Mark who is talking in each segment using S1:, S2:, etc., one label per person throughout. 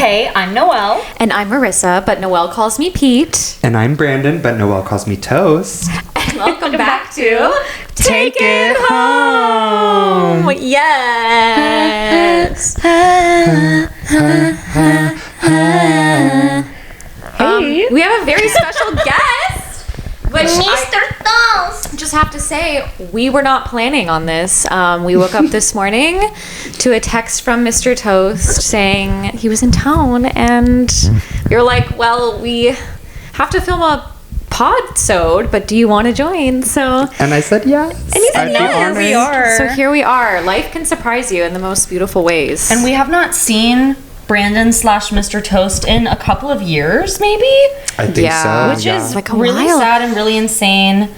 S1: Hey, I'm Noelle.
S2: And I'm Marisa, but Noelle calls me Pete.
S3: And I'm Brandon, but Noelle calls me Toast.
S2: And welcome back to Take It Home. Yes. Hey. We have a very special guest, which
S1: Mr. Toast.
S2: just have to say, we were not planning on this. We woke up this morning to a text from Mr. Toast saying he was in town, and we were like, well, we have to film a pod-sode, but do you want to join?
S3: And I said yes.
S2: And he said,
S1: no, here we are.
S2: So here we are. Life can surprise you in the most beautiful ways.
S1: And we have not seen Brandon / Mr. Toast in a couple of years, maybe?
S3: I think so.
S1: Which is
S2: like a
S1: really
S2: while.
S1: sad and really insane.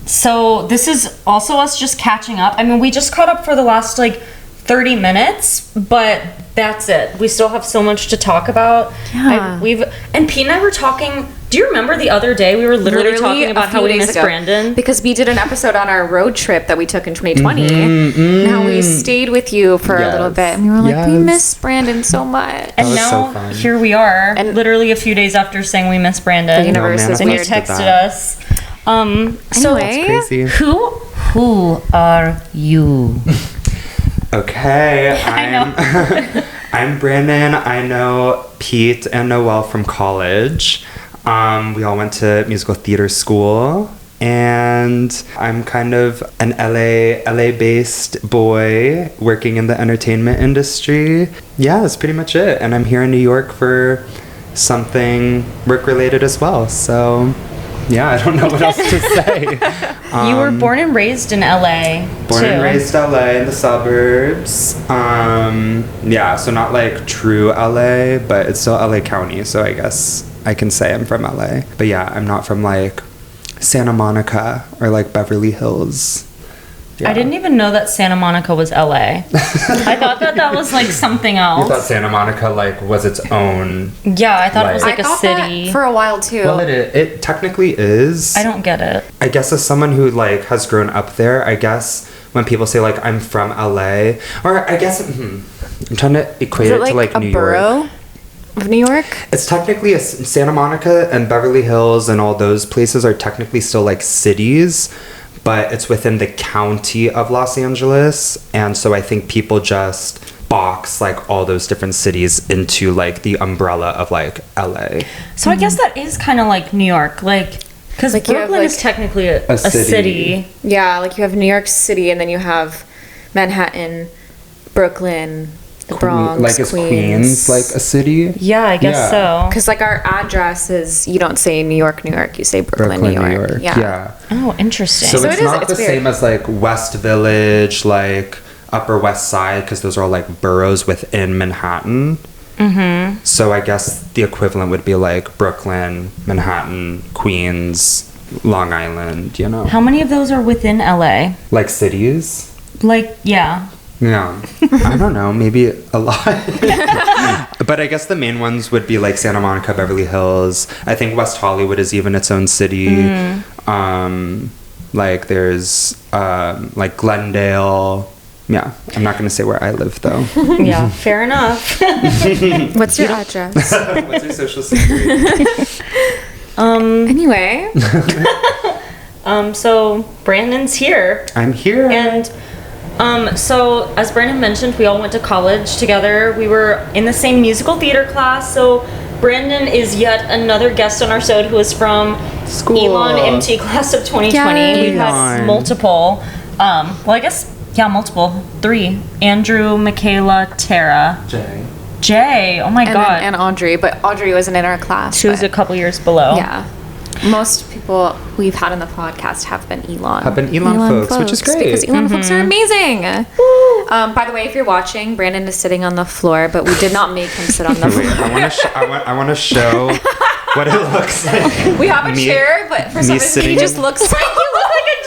S1: So this is also us just catching up. I mean, we just caught up for the last 30 minutes, but that's it. We still have so much to talk about.
S2: Yeah.
S1: And Pete and I were talking. Do you remember the other day we were literally talking about how we missed Brandon?
S2: Because we did an episode on our road trip that we took in 2020. Now we stayed with you for a little bit, and we were like, we miss Brandon so much.
S1: And
S3: was
S1: now
S3: so fun.
S1: here we are,
S2: And
S1: literally a few days after saying we miss Brandon.
S2: The universe is
S1: and you
S2: weird.
S1: texted us. So
S2: Anyway,
S3: Crazy.
S1: who are you?
S3: Okay, I'm Brandon. I know Pete and Noelle from college. We all went to musical theater school, and I'm kind of an LA-based boy working in the entertainment industry. Yeah, that's pretty much it. And I'm here in New York for something work-related as well. So, yeah, I don't know what else to say.
S1: You were born and raised in LA.
S3: Born and raised LA in the suburbs. Yeah, so not true LA, but it's still LA County, so I guess I can say I'm from LA. But yeah, I'm not from Santa Monica or Beverly Hills. Yeah.
S1: I didn't even know that Santa Monica was LA. I thought that was something else.
S3: You thought Santa Monica was its own.
S1: Yeah, I thought it was
S2: I
S1: a
S2: thought
S1: city.
S2: that for a while too.
S3: Well, it technically is.
S1: I don't get it.
S3: I guess as someone who has grown up there, I guess when people say I'm from LA, or I guess I'm trying to equate
S2: is
S3: it
S2: it
S3: to
S2: a
S3: New
S2: borough
S3: York.
S2: of New York?
S3: It's technically Santa Monica and Beverly Hills and all those places are technically still cities, but it's within the county of Los Angeles, and so I think people just box all those different cities into the umbrella of LA.
S1: So I guess that is kind of like New York, because
S2: you have,
S1: Brooklyn is technically a city.
S2: Yeah, you have New York City, and then you have Manhattan, Brooklyn, the Bronx,
S3: is
S2: Queens.
S3: a city?
S1: Yeah, I guess so.
S2: Because our address is, you don't say New York, New York, you say Brooklyn, New York.
S3: Yeah.
S1: Oh, interesting.
S3: So
S2: So
S3: it's
S2: it is-
S3: not
S2: it's
S3: the
S2: weird.
S3: same as West Village, Upper West Side, because those are all boroughs within Manhattan. Mm-hmm. So I guess the equivalent would be Brooklyn, Manhattan, Queens, Long Island,
S1: How many of those are within LA?
S3: Cities?
S1: Yeah.
S3: Yeah. I don't know, maybe a lot. But I guess the main ones would be Santa Monica, Beverly Hills. I think West Hollywood is even its own city. There's Glendale. Yeah, I'm not going to say where I live though.
S1: Yeah, fair enough.
S2: What's your address?
S3: What's your social security?
S2: Anyway.
S1: So Brandon's here.
S3: I'm here.
S1: And so as Brandon mentioned, we all went to college together. We were in the same musical theater class. So Brandon is yet another guest on our show who is from
S3: School.
S1: Elon MT class of 2020.
S2: Yay.
S1: We've had
S3: Elon.
S1: multiple. Multiple. 3. Andrew, Michaela, Tara. Jay. Oh my God.
S2: And Audrey, but Audrey wasn't in our class.
S1: She was a
S2: but-
S1: couple years below.
S2: Yeah. Most people we've had on the podcast have been Elon.
S3: folks, which is great.
S2: Because Elon folks are amazing. By the way, if you're watching, Brandon is sitting on the floor, but we did not make him sit on the
S3: Wait,
S2: floor.
S3: I want to show what it looks like.
S2: We have a chair, but for some reason he
S3: sitting-
S2: just looks like you look like a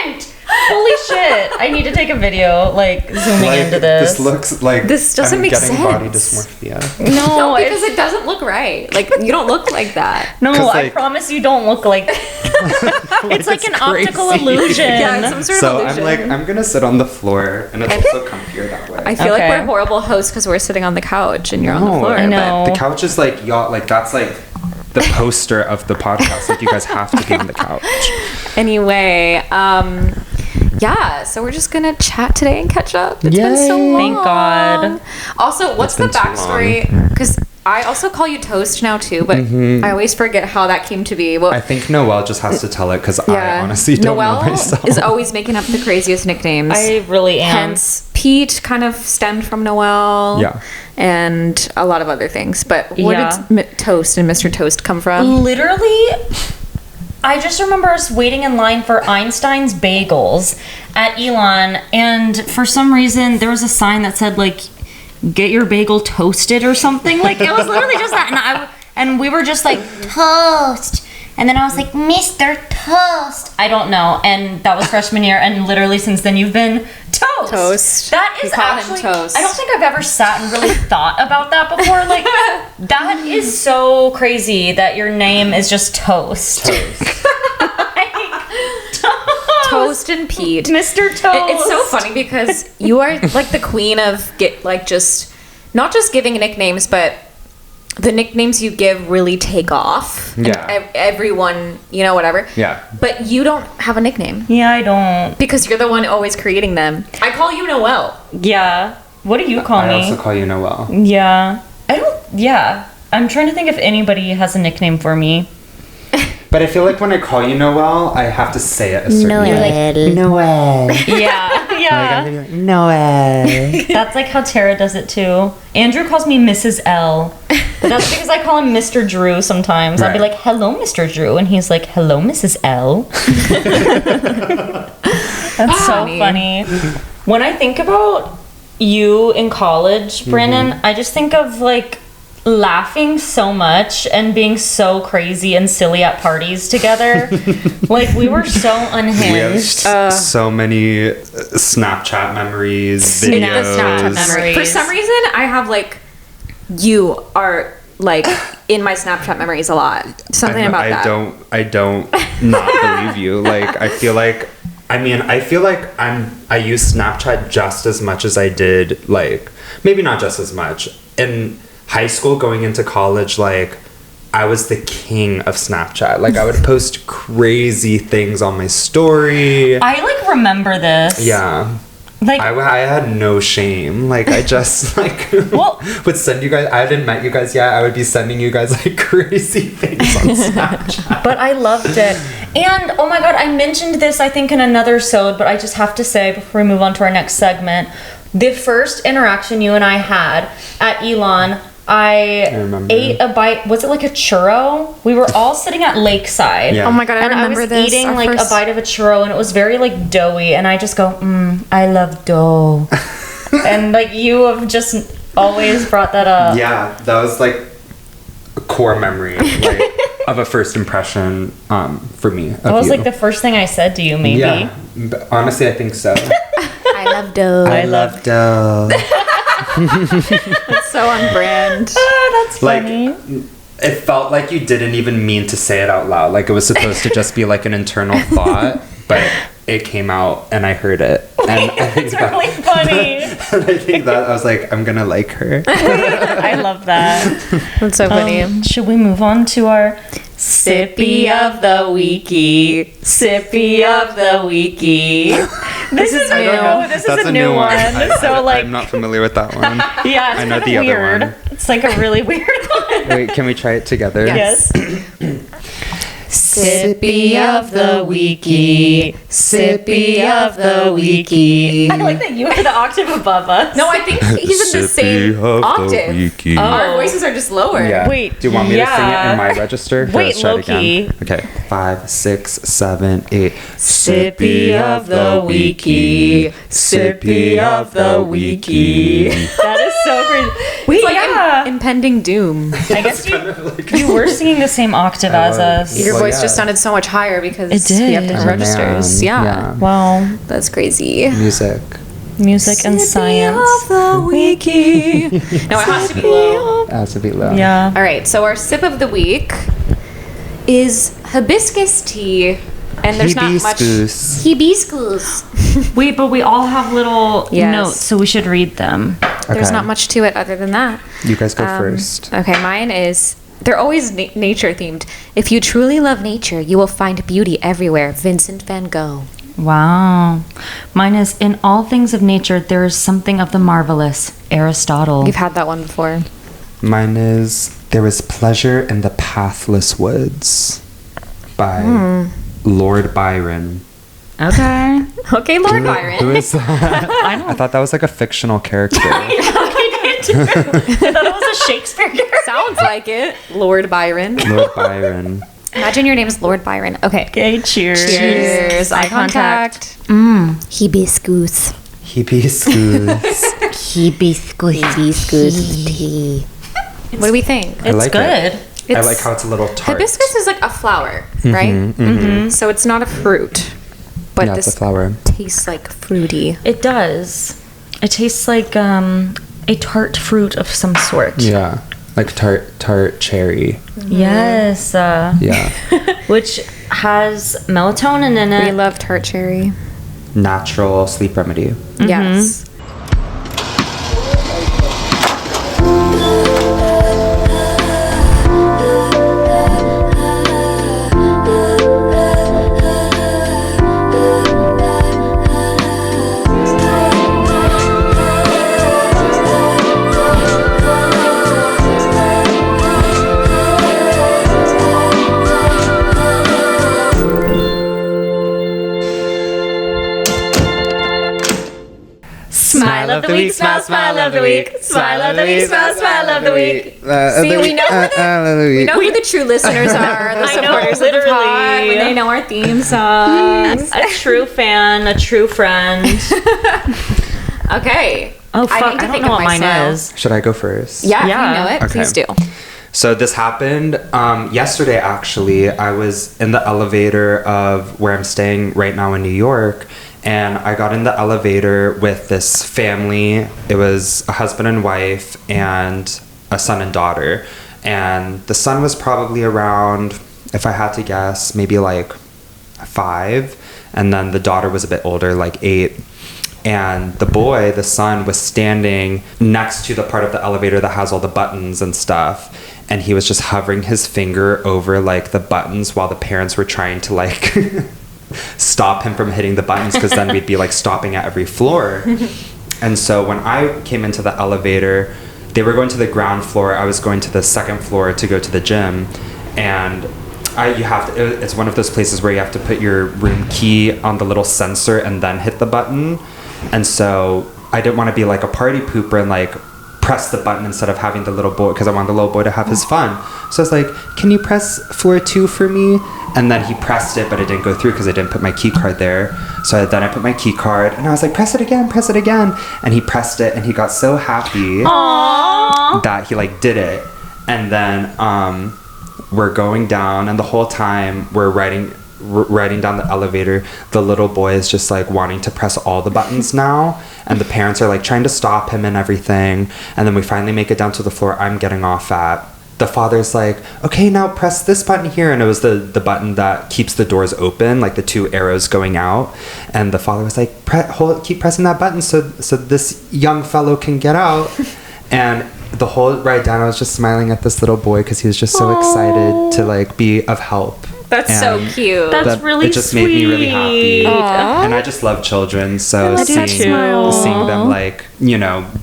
S2: giant.
S1: Holy shit! I need to take a video, like zooming into this.
S3: This looks like
S2: This doesn't
S3: I'm
S2: make
S3: getting body
S2: sense.
S3: dysmorphia.
S1: No,
S2: because it doesn't look right. Like, you don't look like that.
S1: no,
S3: 'Cause,
S1: I
S3: like-
S1: promise you don't look like. It's like an optical
S3: crazy.
S1: illusion.
S2: Yeah, it's some sort
S3: So
S2: of
S3: I'm
S2: illusion.
S3: like, I'm gonna sit on the floor, and it's also comfier that way.
S2: I feel like
S1: Okay.
S2: we're horrible hosts because we're sitting on the couch and you're on the
S3: No,
S2: floor.
S1: I know.
S3: The couch is like y'all, like that's like the poster of the podcast. Like you guys have to be on the couch.
S2: But anyway, yeah, so we're just gonna chat today and catch up. It's been so
S3: Yay.
S2: long.
S1: Thank God.
S2: Also, what's the
S3: been too
S2: backstory? Because I also call you Toast now too, but I always forget how that came to be. Well,
S3: I think Noelle just has to tell it because I honestly don't
S2: Noelle
S3: know myself.
S2: is always making up the craziest nicknames.
S1: I really am.
S2: Hence, Pete kind of stemmed from Noelle.
S3: Yeah.
S2: And a lot of other things. But where
S1: Yeah.
S2: did Toast and Mr. Toast come from?
S1: Literally, I just remember us waiting in line for Einstein's Bagels at Elon, and for some reason there was a sign that said like, "Get your bagel toasted" or something. Like it was literally just that, and we were just like toast, and then I was like, "Mr. Toast." I don't know, and that was freshman year, and literally since then you've been Toast.
S2: Toast.
S1: That
S2: We
S1: is
S2: call him
S1: actually.
S2: Toast.
S1: I don't think I've ever sat and really thought about that before. Like that is so crazy that your name is just Toast.
S2: Toast and Pete.
S1: Mr. Toast.
S2: It's so funny because you are like the queen of not just giving nicknames, but the nicknames you give really take off. And
S3: Yeah.
S2: everyone, whatever.
S3: Yeah.
S2: But you don't have a nickname
S1: Yeah, I don't.
S2: because you're the one always creating them. I call you Noelle.
S1: Yeah. What do you call
S3: I
S1: me?
S3: also call you Noelle.
S1: Yeah. I don't. Yeah. I'm trying to think if anybody has a nickname for me.
S3: But I feel like when I call you Noelle, I have to say it a certain way. Like, Noelle.
S1: Yeah. Yeah.
S3: Like, Noelle.
S1: That's like how Tara does it too. Andrew calls me Mrs. L. But that's because I call him Mr. Drew sometimes. I'll be
S3: Right.
S1: like, "Hello, Mr. Drew," and he's like, "Hello, Mrs. L." That's so funny. When I think about you in college, Brandon, I just think of like laughing so much and being so crazy and silly at parties together. Like we were so
S3: We have
S1: unhinged.
S3: so many Snapchat memories,
S2: In
S3: videos.
S2: the Snapchat memory. For some reason, I have like you are like in my Snapchat memories a lot. Something about that.
S3: I don't not believe you. Like I feel like I use Snapchat just as much as I did, like maybe not just as much. In high school going into college, like I was the king of Snapchat. Like I would post crazy things on my story.
S1: I like remember this.
S3: Yeah.
S1: Like
S3: I had no shame. Like I just like
S1: Well-
S3: would send you guys. I hadn't met you guys yet. I would be sending you guys like crazy things on Snapchat.
S1: but I loved it. And oh my god, I mentioned this I think in another sode, but I just have to say before we move on to our next segment, the first interaction you and I had at Elon, I
S3: remember.
S1: ate a bite. Was it like a churro? We were all sitting at Lakeside.
S3: Yeah.
S2: Oh my god, I
S1: And
S2: remember
S1: I was
S2: this.
S1: eating
S2: Our
S1: like
S2: first-
S1: a bite of a churro, and it was very like doughy, and I just go, I love dough. And like you have just always brought that up.
S3: Yeah, that was like a core memory, like of a first impression for me.
S1: That was like the first thing I said to you, maybe.
S3: Yeah, but honestly, I think so.
S2: I love dough.
S3: I love dough.
S2: It's so on brand.
S1: Oh, that's
S3: Like
S1: funny.
S3: it felt like you didn't even mean to say it out loud. Like it was supposed to just be like an internal thought, but it came out and I heard it. And I think
S1: It's really funny.
S3: and I think that I was like, I'm gonna like her.
S1: I love that.
S2: That's so funny.
S1: Should we move on to our Sippy of the Weekie? Sippy of the Weekie. This is
S3: I don't know.
S1: new. This
S3: That's
S1: is a new one. So like,
S3: I'm not familiar with that one.
S1: yeah, it's
S3: I know
S1: kind
S3: the
S1: of
S3: other
S1: weird.
S3: one.
S1: It's like a really weird one.
S3: Wait, can we try it together?
S1: Yes. Sippy of the Weekie. Sippy of the Weekie. I like that you are the octave above us.
S2: No, I think he's in the same octave. Our voices are just lower.
S3: Yeah.
S1: Wait,
S3: Do you want me to sing it
S1: yeah.
S3: in my register? Here,
S1: Wait,
S3: let's try it
S1: low-key.
S3: again. Okay. 5, 6, 7, 8.
S1: Sippy of the Weekie. Sippy of the Weekie. That is so crazy. Wait,
S2: It's like
S1: yeah. Yeah.
S2: impending doom.
S1: I guess you were singing the same octave as us.
S2: Your
S3: Well,
S2: voice
S3: yeah.
S2: just sounded so much higher because
S1: It did.
S2: we have different registers.
S3: Man,
S2: Yeah.
S1: Wow.
S2: That's crazy.
S3: Music.
S1: Music and science.
S2: No, it has to be low.
S3: It has to be low.
S1: Yeah.
S2: All right, so our sip of the week is hibiscus tea. And there's not much. Hibiscus.
S1: Wait, but we all have little
S2: Yes.
S1: notes, so we should read them.
S2: There's
S3: Okay.
S2: not much to it other than that.
S3: You guys go first.
S2: Okay, mine is. They're always nature themed. If you truly love nature, you will find beauty everywhere. Vincent van Gogh.
S1: Wow. Mine is, in all things of nature, there is something of the marvelous. Aristotle.
S2: You've had that one before.
S3: Mine is There is Pleasure in the Pathless Woods by Lord Byron.
S1: Okay.
S2: Okay, Lord Byron.
S3: Who is that? I thought that was like a fictional character.
S1: I thought it was a Shakespeare character.
S2: Sounds like it. Lord Byron.
S3: Lord Byron.
S2: Imagine your name is Lord Byron. Okay.
S1: Okay, cheers.
S2: Cheers. Eye contact. Hibiscus.
S3: Hibiscus.
S2: Hibiscus tea. What do we think?
S1: It's
S3: like
S1: good.
S3: it. I like how it's a little tart.
S2: Hibiscus is like a flower, right? So it's not a fruit. But
S3: Yeah, it's
S2: this
S3: a flower.
S2: tastes like fruity.
S1: It does. It tastes like a tart fruit of some sort.
S3: Yeah. Like tart cherry.
S1: Yes.
S3: Yeah.
S1: Which has melatonin in
S2: We
S1: it.
S2: love tart cherry.
S3: Natural sleep remedy.
S2: Yes.
S1: Smile of the week, smile, smile of the week. Smile of the week, smile, smile of the week.
S2: See, we know who the true listeners are, the
S1: I know,
S2: supporters of the pod,
S1: literally.
S2: when they know our theme songs.
S1: A true fan, a true friend.
S2: Okay.
S1: Oh, fuck.
S2: I need to
S1: I don't
S2: think
S1: know
S2: of
S1: what mine
S2: myself.
S1: is.
S3: Should I go first?
S2: Yeah,
S1: Yeah.
S2: if you know it,
S3: Okay.
S2: please do.
S3: So this happened yesterday, actually. I was in the elevator of where I'm staying right now in New York, and I got in the elevator with this family. It was a husband and wife and a son and daughter. And the son was probably around, if I had to guess, maybe like 5. And then the daughter was a bit older, like 8. And the boy, the son, was standing next to the part of the elevator that has all the buttons and stuff. And he was just hovering his finger over like the buttons while the parents were trying to like stop him from hitting the buttons, because then we'd be like stopping at every floor. And so when I came into the elevator, they were going to the ground floor. I was going to the second floor to go to the gym. And it's one of those places where you have to put your room key on the little sensor and then hit the button. And so I didn't want to be like a party pooper and like press the button instead of having the little boy, because I wanted the little boy to have his fun. So I was like, can you press floor 2 for me? And then he pressed it, but it didn't go through because I didn't put my key card there. So then I put my key card and I was like, press it again. And he pressed it and he got so happy that he like did it. And then we're going down, and the whole time we're riding down the elevator, the little boy is just like wanting to press all the buttons now, and the parents are like trying to stop him and everything. And then we finally make it down to the floor I'm getting off at. The father's like, okay, now press this button here. And it was the button that keeps the doors open, like the 2 arrows going out. And the father was like, keep pressing that button so this young fellow can get out. And the whole ride down, I was just smiling at this little boy because he was just so excited to like be of help.
S2: That's so
S3: And
S2: cute.
S1: That's really
S3: it just made me really happy.
S2: Aw.
S3: And I just love children, so
S1: love that
S3: seeing
S1: too.
S3: them like,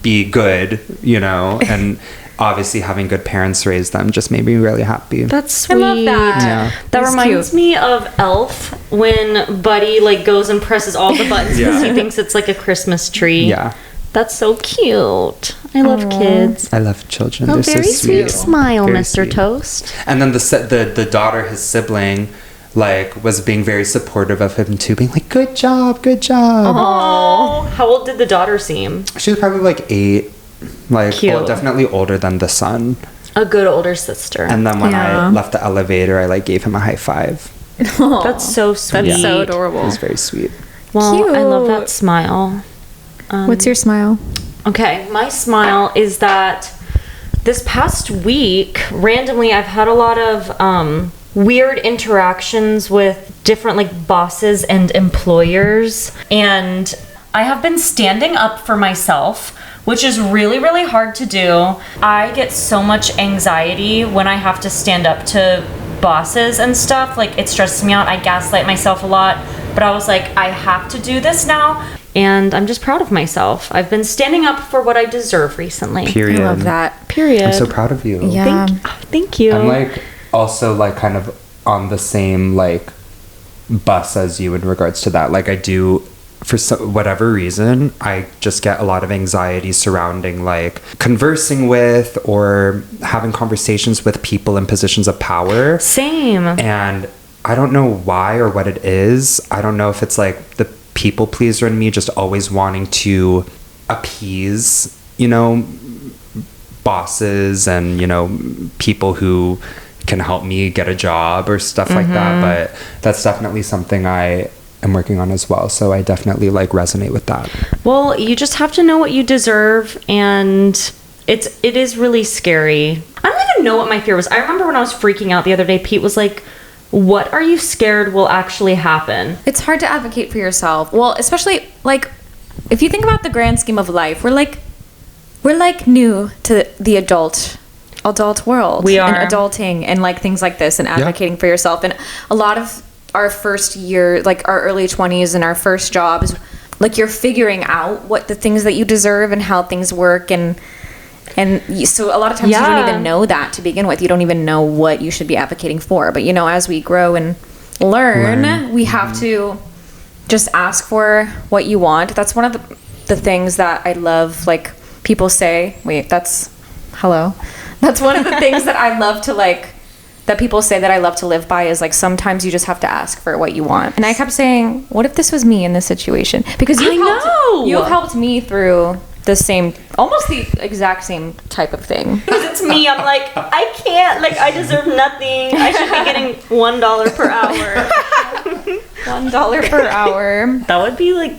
S3: be good, and obviously having good parents raise them just made me really happy.
S1: That's sweet.
S2: I love that.
S3: Yeah.
S1: That
S2: That's
S1: reminds
S2: cute.
S1: me of Elf, when Buddy like goes and presses all the buttons because he thinks it's like a Christmas tree.
S3: Yeah.
S1: That's so cute. I love kids.
S3: I love children.
S1: Oh,
S3: They're
S1: very
S3: so sweet.
S1: smile,
S3: Very
S1: Mr.
S3: sweet.
S1: Toast.
S3: And then the daughter, his sibling, like was being very supportive of him too, being like, good job.
S1: Oh, how old did the daughter seem?
S3: She was probably like 8. Like,
S1: Cute.
S3: definitely older than the son.
S1: A good older sister.
S3: And then when
S2: Yeah.
S3: I left the elevator, I like gave him a high five.
S1: That's so sweet.
S2: That's so
S3: It
S2: adorable.
S3: was very sweet.
S1: Well, I love that
S2: Cute.
S1: smile.
S2: What's your smile?
S1: Okay, my smile is that this past week, randomly, I've had a lot of weird interactions with different like bosses and employers, and I have been standing up for myself, which is really, really hard to do. I get so much anxiety when I have to stand up to bosses and stuff. Like, it stresses me out. I gaslight myself a lot, but I was like, I have to do this now. And I'm just proud of myself. I've been standing up for what I deserve recently.
S3: Period.
S2: I love that.
S1: Period.
S3: I'm so proud of you.
S2: Yeah.
S1: Thank you.
S3: I'm like also like kind of on the same like bus as you in regards to that. Like I do, for whatever reason, I just get a lot of anxiety surrounding like conversing with or having conversations with people in positions of power.
S1: Same.
S3: And I don't know why or what it is. I don't know if it's like the people pleaser in me just always wanting to appease, you know, bosses and, you know, people who can help me get a job or stuff like that. But that's definitely something I am working on as well. So I definitely like resonate with that.
S1: Well, you just have to know what you deserve, and it is really scary. I don't even know what my fear was. I remember when I was freaking out the other day, Pete was like, what are you scared will actually happen?
S2: It's hard to advocate for yourself. Well, especially like if you think about the grand scheme of life, we're like new to the adult world.
S1: We are.
S2: And adulting and like things like this and advocating for yourself. And a lot of our first year, like our early 20s and our first jobs, like you're figuring out what the things that you deserve and how things work, so a lot of times you don't even know that to begin with. You don't even know what you should be advocating for. But, you know, as we grow and learn. We have to just ask for what you want. That's one of the things that I love. Like, people say, that's one of the things that I love to, like, that people say that I love to live by is, like, sometimes you just have to ask for what you want. And I kept saying, what if this was me in this situation? Because you've helped me through almost the exact same type of thing.
S1: Because it's me, I'm like, I can't, like, I deserve nothing. I should be getting $1 per hour.
S2: $1 per hour.
S1: That would be, like,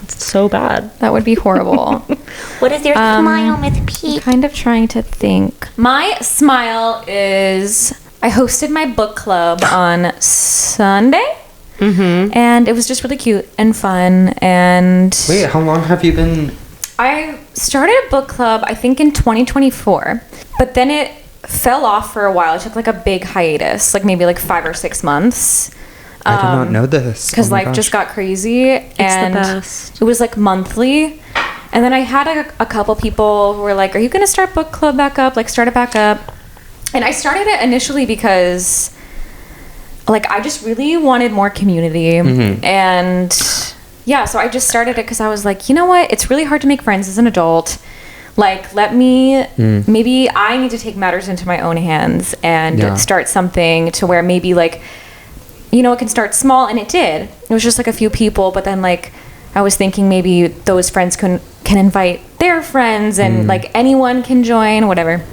S1: so bad.
S2: That would be horrible.
S4: What is your smile, Miss Pete?
S2: Kind of trying to think. My smile is I hosted my book club on Sunday. Mm-hmm. And it was just really cute and fun. And
S3: wait, how long have you been?
S2: I started a book club, I think, in 2024. But then it fell off for a while. It took like a big hiatus, like maybe like 5 or 6 months.
S3: I did not know this.
S2: Because life just got crazy. And
S1: the best.
S2: it was like monthly. And then I had a couple people who were like, are you going to start book club back up? Like, start it back up. And I started it initially because, like, I just really wanted more community. Mm-hmm. And yeah, so I just started it because I was like, you know what? It's really hard to make friends as an adult. Like, maybe I need to take matters into my own hands and start something to where maybe, like, you know, it can start small. And it did. It was just like a few people. But then, like, I was thinking maybe those friends can invite their friends and like anyone can join, whatever.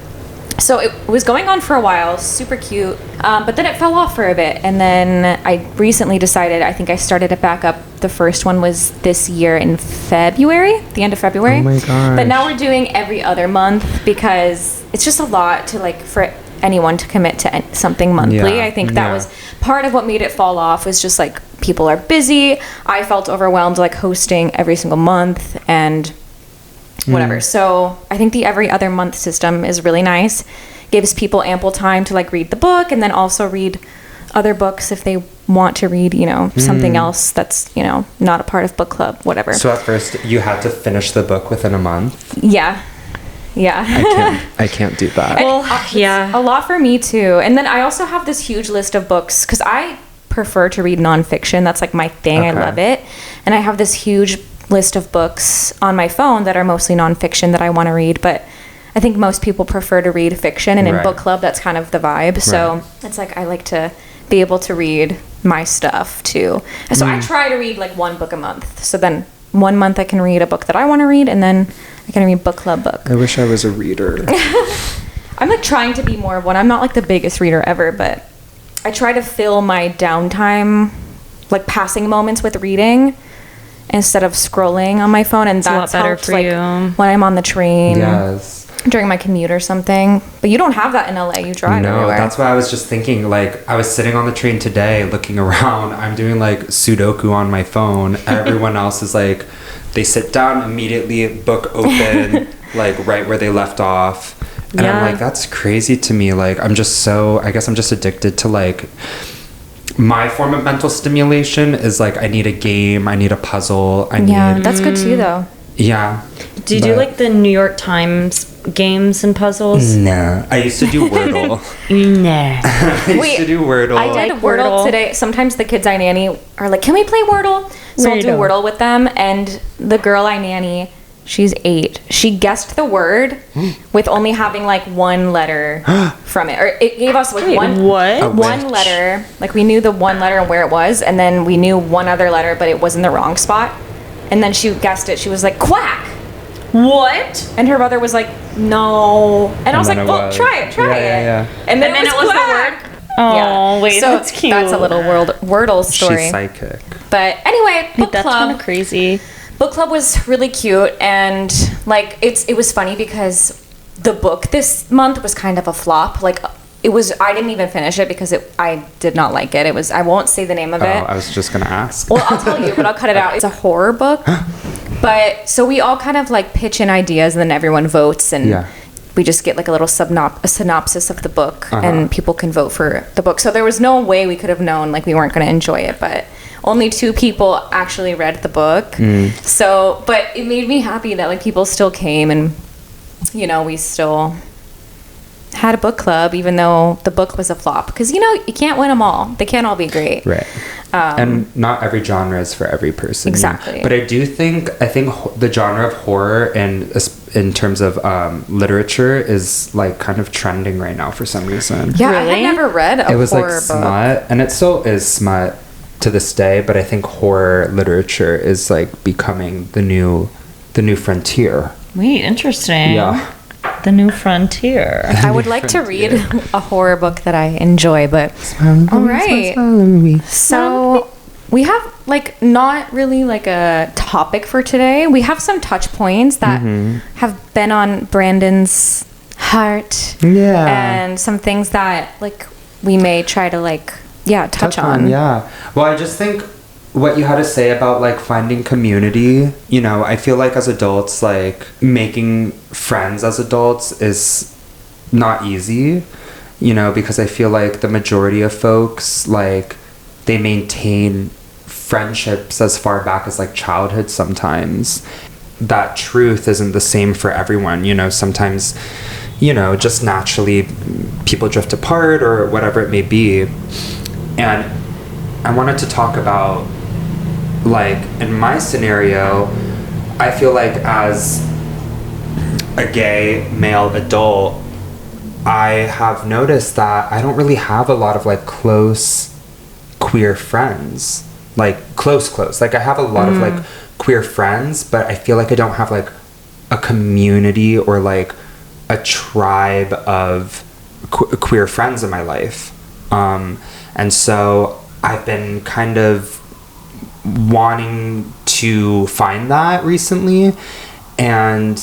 S2: So it was going on for a while, super cute. But then it fell off for a bit. And then I recently decided, I think I started it back up. The first one was this year in February, the end of February.
S3: Oh my gosh.
S2: But now we're doing every other month because it's just a lot to, like, for anyone to commit to something monthly.
S3: Yeah.
S2: I think that was part of what made it fall off, was just like people are busy. I felt overwhelmed, like, hosting every single month and whatever. So I think the every other month system is really nice. Gives people ample time to, like, read the book and then also read other books if they want to read, you know, something else that's, you know, not a part of book club, whatever.
S3: So at first you had to finish the book within a month?
S2: Yeah.
S3: I can't do that.
S1: Well,
S2: It's a lot for me too. And then I also have this huge list of books because I prefer to read nonfiction. That's, like, my thing. Okay. I love it. And I have this huge list of books on my phone that are mostly nonfiction that I want to read. But I think most people prefer to read fiction. And in book club, that's kind of the vibe. So it's like I like to be able to read my stuff too. So I try to read, like, one book a month. So then 1 month I can read a book that I want to read, and then I I gotta read book club book.
S3: I wish I was a reader.
S2: I'm like trying to be more of one. I'm not like the biggest reader ever, but I try to fill my downtime, like passing moments with reading instead of scrolling on my phone. And that's
S1: a lot better
S2: helped,
S1: for
S2: like,
S1: you.
S2: when I'm on the train.
S3: Yes.
S2: During my commute or something. But you don't have that in LA. You drive
S3: No,
S2: everywhere.
S3: that's why I was just thinking, like, I was sitting on the train today looking around. I'm doing, like, Sudoku on my phone. Everyone else is, like, they sit down immediately, book open, like, right where they left off. And I'm like, that's crazy to me. Like, I guess I'm just addicted to, like, my form of mental stimulation is, like, I need a game, I need a puzzle,
S2: that's good too, though.
S3: Yeah.
S1: Do you do like the New York Times games and puzzles?
S3: No. I used to do Wordle.
S1: Nah.
S3: I used to do Wordle.
S2: I did
S1: like
S2: Wordle
S1: Wordle.
S2: today. Sometimes the kids I nanny are like, can we play Wordle? So I'll do Wordle with them. And the girl I nanny, she's 8. She guessed the word with only having like one letter from it. Or it gave us like one letter. Like we knew the one letter and where it was. And then we knew one other letter, but it was in the wrong spot. And then she guessed it. She was like, quack.
S1: What?
S2: And her mother was like, no. And I was like,
S3: then it
S2: well,
S3: was.
S2: try it.
S3: Yeah.
S2: And then,
S1: it was
S2: quack.
S1: the word? Oh, wait,
S2: so
S1: that's cute.
S2: That's a little Wordle story.
S3: She's psychic.
S2: But anyway, book
S1: That's kind
S2: club.
S1: of crazy.
S2: Book club was really cute, and like it was funny because the book this month was kind of a flop. Like I didn't even finish it because I did not like it. I won't say the name of it.
S3: I was just gonna ask.
S2: Well, I'll tell you, but I'll cut it out. It's a horror book. But so we all kind of like pitch in ideas, and then everyone votes, and we just get like a little a synopsis of the book, and people can vote for the book. So there was no way we could have known like we weren't going to enjoy it, but only 2 people actually read the book. So, but it made me happy that like people still came, and you know, we still had a book club even though the book was a flop, because you know, you can't win them all. They can't all be great.
S3: Right. And not every genre is for every person.
S2: Exactly.
S3: But I think the genre of horror and in terms of literature is like kind of trending right now for some reason.
S2: Yeah, I
S1: Really?
S2: had never read a
S3: It was
S2: horror
S3: like
S2: book.
S3: smut, and it still is smut to this day, but I think horror literature is like becoming the new frontier.
S1: Wait, interesting.
S3: Yeah.
S1: The new frontier.
S2: I would like to read a horror book that I enjoy, but all right. So we have like not really like a topic for today. We have some touch points that have been on Brandon's heart.
S3: Yeah.
S2: And some things that like we may try to like touch on.
S3: Yeah. Well, I just think what you had to say about like finding community, you know, I feel like as adults, like making friends as adults is not easy, you know, because I feel like the majority of folks, like, they maintain friendships as far back as like childhood sometimes. That truth isn't the same for everyone, you know, sometimes, you know, just naturally people drift apart or whatever it may be. And I wanted to talk about, like, in my scenario, I feel like as a gay male adult, I have noticed that I don't really have a lot of like close queer friends, like close. Like I have a lot of like queer friends, but I feel like I don't have like a community or like a tribe of queer friends in my life. And so I've been kind of wanting to find that recently, and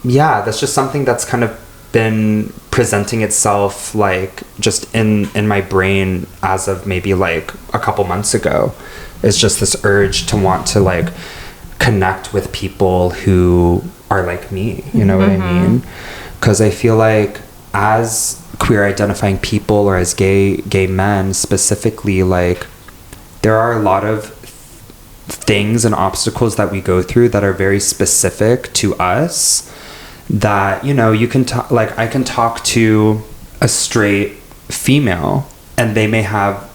S3: yeah, that's just something that's kind of been presenting itself like just in my brain as of maybe like a couple months ago. It's just this urge to want to like connect with people who are like me, you know what I mean? Because I feel like as queer identifying people, or as gay men specifically, like there are a lot of things and obstacles that we go through that are very specific to us, that, you know, you can like I can talk to a straight female and they may have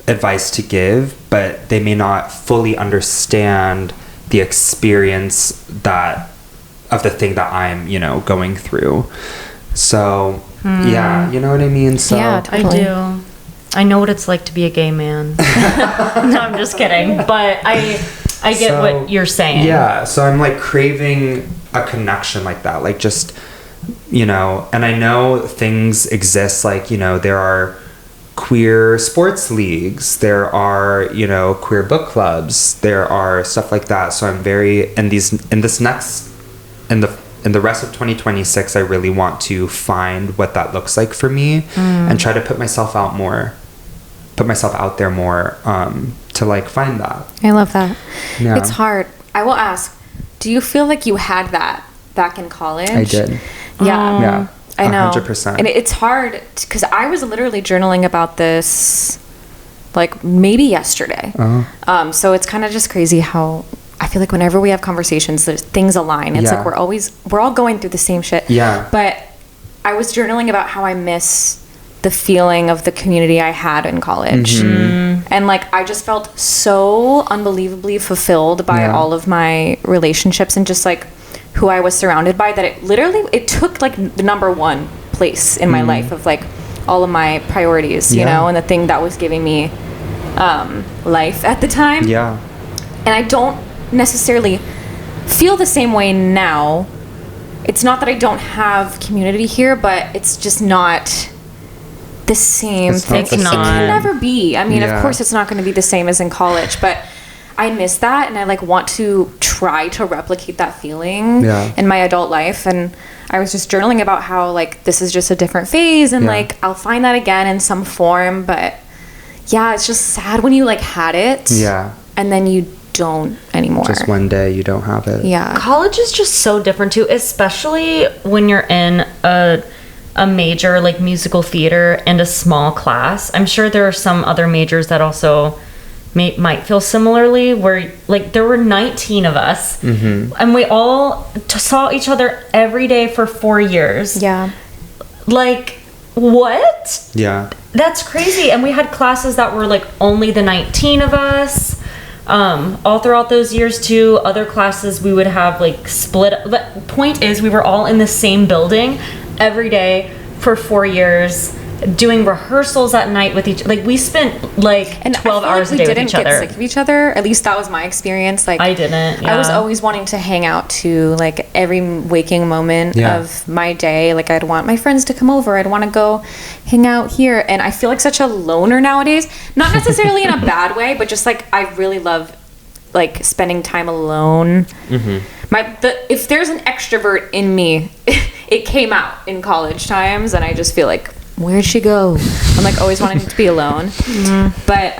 S3: advice to give, but they may not fully understand the experience that of the thing that I'm, you know, going through. So yeah, you know what I mean? So
S2: Yeah, totally.
S1: I do. I know what it's like to be a gay man. No, I'm just kidding. But I get what you're saying.
S3: Yeah, so I'm like craving a connection like that, like just, you know, and I know things exist, like, you know, there are queer sports leagues, there are, you know, queer book clubs, there are stuff like that. So I'm very in the rest of 2026, I really want to find what that looks like for me and try to put myself out there more to like find that.
S2: I love that.
S3: Yeah.
S2: It's hard. I will ask, do you feel like you had that back in college?
S3: I did.
S2: Yeah.
S3: Yeah.
S2: I know.
S3: 100%.
S2: And it's hard because I was literally journaling about this like maybe yesterday. So it's kind of just crazy how I feel like whenever we have conversations, things align. It's like we're all going through the same shit.
S3: Yeah.
S2: But I was journaling about how I miss the feeling of the community I had in college. And like I just felt so unbelievably fulfilled by all of my relationships and just like who I was surrounded by, that it took like the number one place in my life of like all of my priorities, you know, and the thing that was giving me life at the time.
S3: Yeah.
S2: And I don't necessarily feel the same way now. It's not that I don't have community here, but it's just not the same thing. It can never be. I mean, of course it's not going to be the same as in college, but I miss that, and I like want to try to replicate that feeling in my adult life. And I was just journaling about how like this is just a different phase, and like I'll find that again in some form. But yeah, it's just sad when you like had it, and then you don't anymore.
S3: Just one day you don't have it.
S2: Yeah.
S1: College is just so different too, especially when you're in a major like musical theater and a small class. I'm sure there are some other majors that also might feel similarly, where like there were 19 of us and we all saw each other every day for 4 years.
S2: Yeah.
S1: Like, what?
S3: Yeah.
S1: That's crazy. And we had classes that were like only the 19 of us. All throughout those years too. Other classes we would have like split. But point is, we were all in the same building every day for 4 years, doing rehearsals at night with each. Like we spent like 12 hours a day with each other.
S2: We didn't get sick of each other. At least that was my experience. Like
S1: I didn't.
S2: I was always wanting to hang out too. Like every waking moment of my day, like I'd want my friends to come over. I'd want to go hang out here. And I feel like such a loner nowadays. Not necessarily in a bad way, but just like I really love like spending time alone. If there's an extrovert in me, it came out in college times, and I just feel like, where'd she go? I'm like always wanting to be alone. But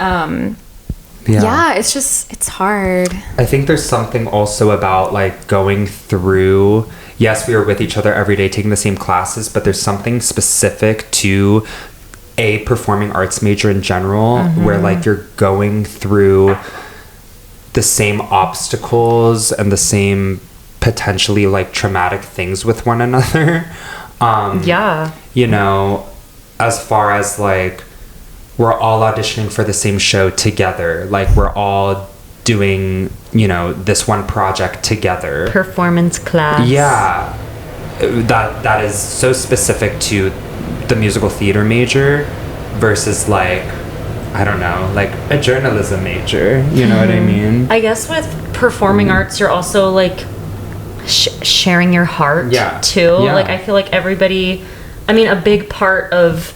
S2: yeah, it's hard.
S3: I think there's something also about like going through, yes, we were with each other every day taking the same classes, but there's something specific to a performing arts major in general where like you're going through the same obstacles and the same potentially like traumatic things with one another. You know, as far as like we're all auditioning for the same show together, like we're all doing, you know, this one project together.
S1: Performance class.
S3: Yeah. That is so specific to the musical theater major versus like, I don't know, like a journalism major. You know what I mean?
S1: I guess with performing arts, you're also like sharing your heart too. Like I feel like everybody, I mean, a big part of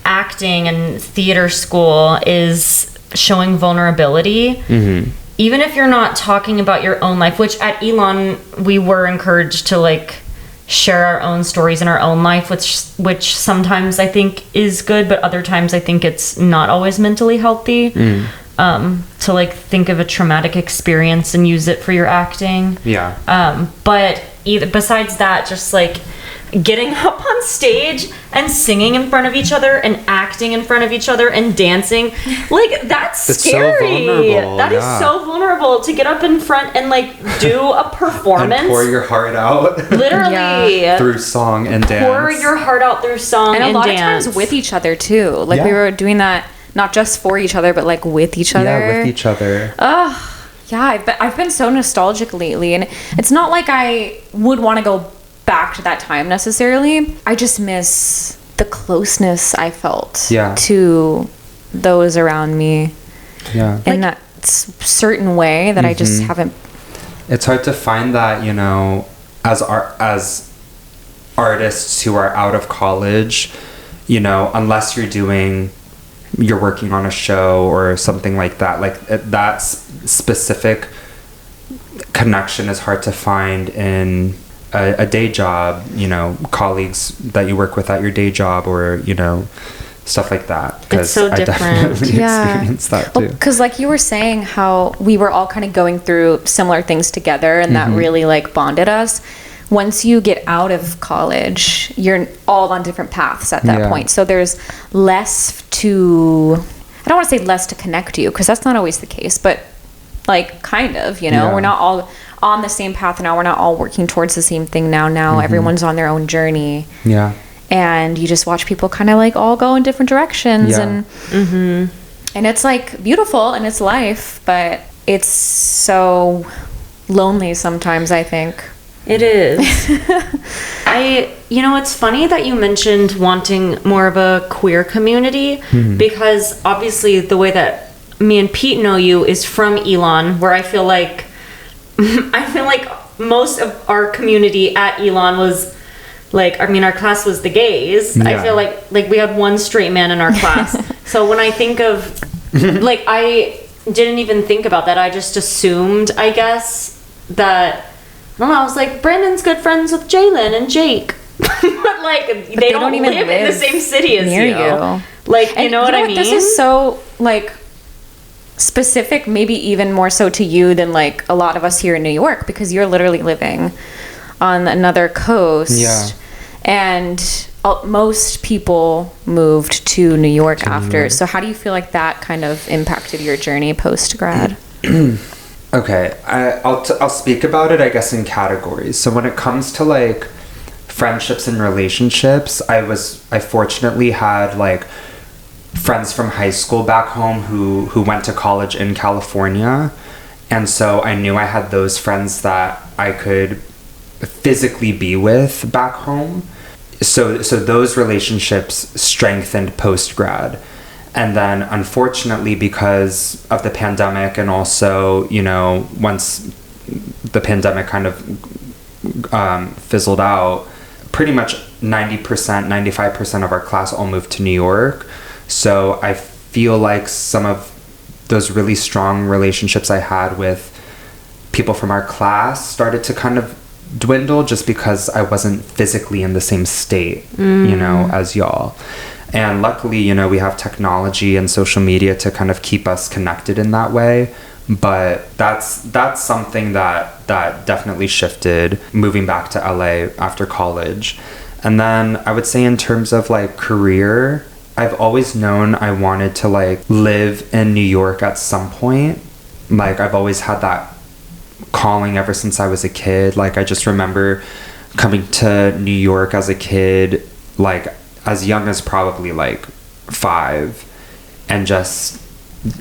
S1: acting and theater school is showing vulnerability. Even if you're not talking about your own life, which at Elon we were encouraged to like share our own stories in our own life, which sometimes I think is good, but other times I think it's not always mentally healthy. To like think of a traumatic experience and use it for your acting. But besides that, just like getting up on stage and singing in front of each other and acting in front of each other and dancing, like that's scary. That is so vulnerable to get up in front and like do a performance
S3: and pour your heart out
S1: literally
S3: through song and dance.
S1: Pour your heart out through song and
S2: a lot
S1: dance.
S2: of times with each other too. Like we were doing that not just for each other, but like with each other.
S3: Yeah, with each other.
S2: Yeah, I've been so nostalgic lately, and it's not like I would want to go back to that time necessarily. I just miss the closeness I felt to those around me.
S3: Yeah.
S2: And
S1: like,
S2: certain way that I just haven't.
S3: It's hard to find that, you know, as artists who are out of college, you know, unless you're working on a show or something like that, like that specific connection is hard to find in a day job, you know, colleagues that you work with at your day job, or, you know, stuff like that.
S1: It's so different.
S3: I definitely experienced that too.
S2: Because like you were saying how we were all kind of going through similar things together, and that really like bonded us. Once you get out of college, you're all on different paths at that point. So there's less to, I don't want to say less to connect you, because that's not always the case, but like kind of, you know, we're not all on the same path now. We're not all working towards the same thing now. Everyone's on their own journey. Yeah. And you just watch people kind of like all go in different directions. And it's like beautiful and it's life, but it's so lonely sometimes, I think.
S1: It is. You know, it's funny that you mentioned wanting more of a queer community, because obviously the way that me and Pete know you is from Elon, where I feel like most of our community at Elon was like, I mean, our class was the gays. Yeah. I feel like we had one straight man in our class. So when I think of, like, I didn't even think about that. I just assumed, I guess, that, I don't know, I was like, Brandon's good friends with Jalen and Jake. But like, they don't even live in the same city as you. Like, you know what I mean?
S2: This is so, like, specific, maybe even more so to you than like a lot of us here in New York, because you're literally living on another coast. Yeah. And most people moved to New York after. So how do you feel like that kind of impacted your journey post-grad?
S3: Okay, I'll speak about it, I guess, in categories. So when it comes to like friendships and relationships, I fortunately had like friends from high school back home who went to college in California, and so I knew I had those friends that I could physically be with back home. So those relationships strengthened post-grad. And then unfortunately, because of the pandemic, and also, you know, once the pandemic kind of fizzled out, pretty much 90%, 95% of our class all moved to New York. So I feel like some of those really strong relationships I had with people from our class started to kind of dwindle, just because I wasn't physically in the same state, you know, as y'all. And luckily, you know, we have technology and social media to kind of keep us connected in that way. But that's something that definitely shifted moving back to LA after college. And then I would say in terms of like career, I've always known I wanted to like live in New York at some point. Like I've always had that calling ever since I was a kid. Like I just remember coming to New York as a kid, like as young as probably like 5, and just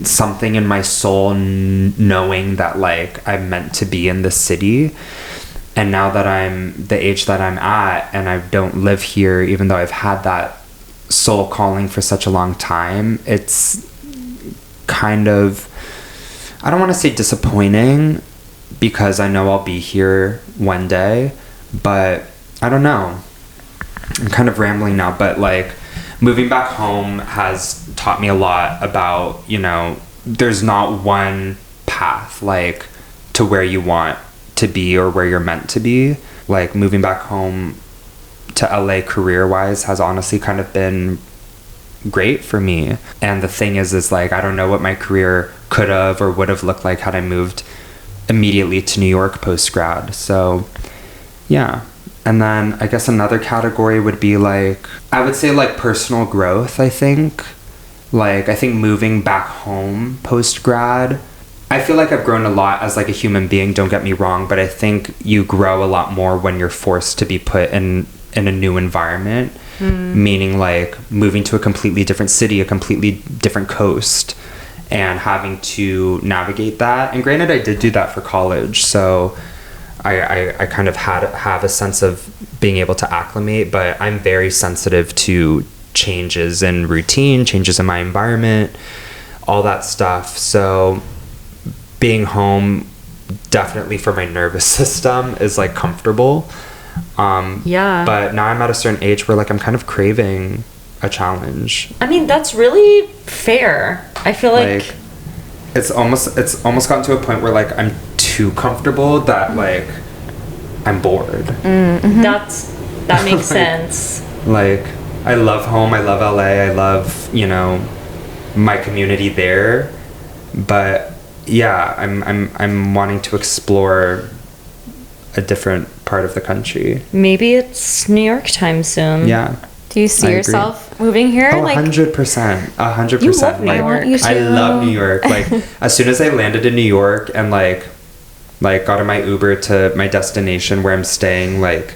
S3: something in my soul knowing that like I'm meant to be in the city. And now that I'm the age that I'm at and I don't live here, even though I've had that soul calling for such a long time, it's kind of, I don't want to say disappointing, because I know I'll be here one day, but I don't know. I'm kind of rambling now, but like moving back home has taught me a lot about, you know, there's not one path like to where you want to be or where you're meant to be. Like moving back home to LA career-wise has honestly kind of been great for me. And the thing is like, I don't know what my career could have or would have looked like had I moved immediately to New York post-grad. So yeah. And then I guess another category would be like, I would say like personal growth, I think. Like I think moving back home post-grad, I feel like I've grown a lot as like a human being, don't get me wrong, but I think you grow a lot more when you're forced to be put in a new environment. Meaning like moving to a completely different city, a completely different coast, and having to navigate that. And granted, I did do that for college, so I kind of have a sense of being able to acclimate, but I'm very sensitive to changes in routine, changes in my environment, all that stuff. So being home definitely for my nervous system is like comfortable.
S1: Yeah.
S3: But now I'm at a certain age where like I'm kind of craving a challenge.
S1: I mean, that's really fair. I feel like
S3: it's almost gotten to a point where like I'm too comfortable that like I'm bored.
S1: that makes sense.
S3: Like I love home, I love LA, I love, you know, my community there. But yeah, I'm wanting to explore a different part of the country.
S1: Maybe it's New York time soon.
S3: Yeah.
S2: Do you see yourself moving here?
S3: Oh,
S2: like
S3: 100%. 100%.
S1: You love New York.
S2: You
S3: I
S2: too.
S3: love New York. Like, as soon as I landed in New York and, like got on my Uber to my destination where I'm staying, like,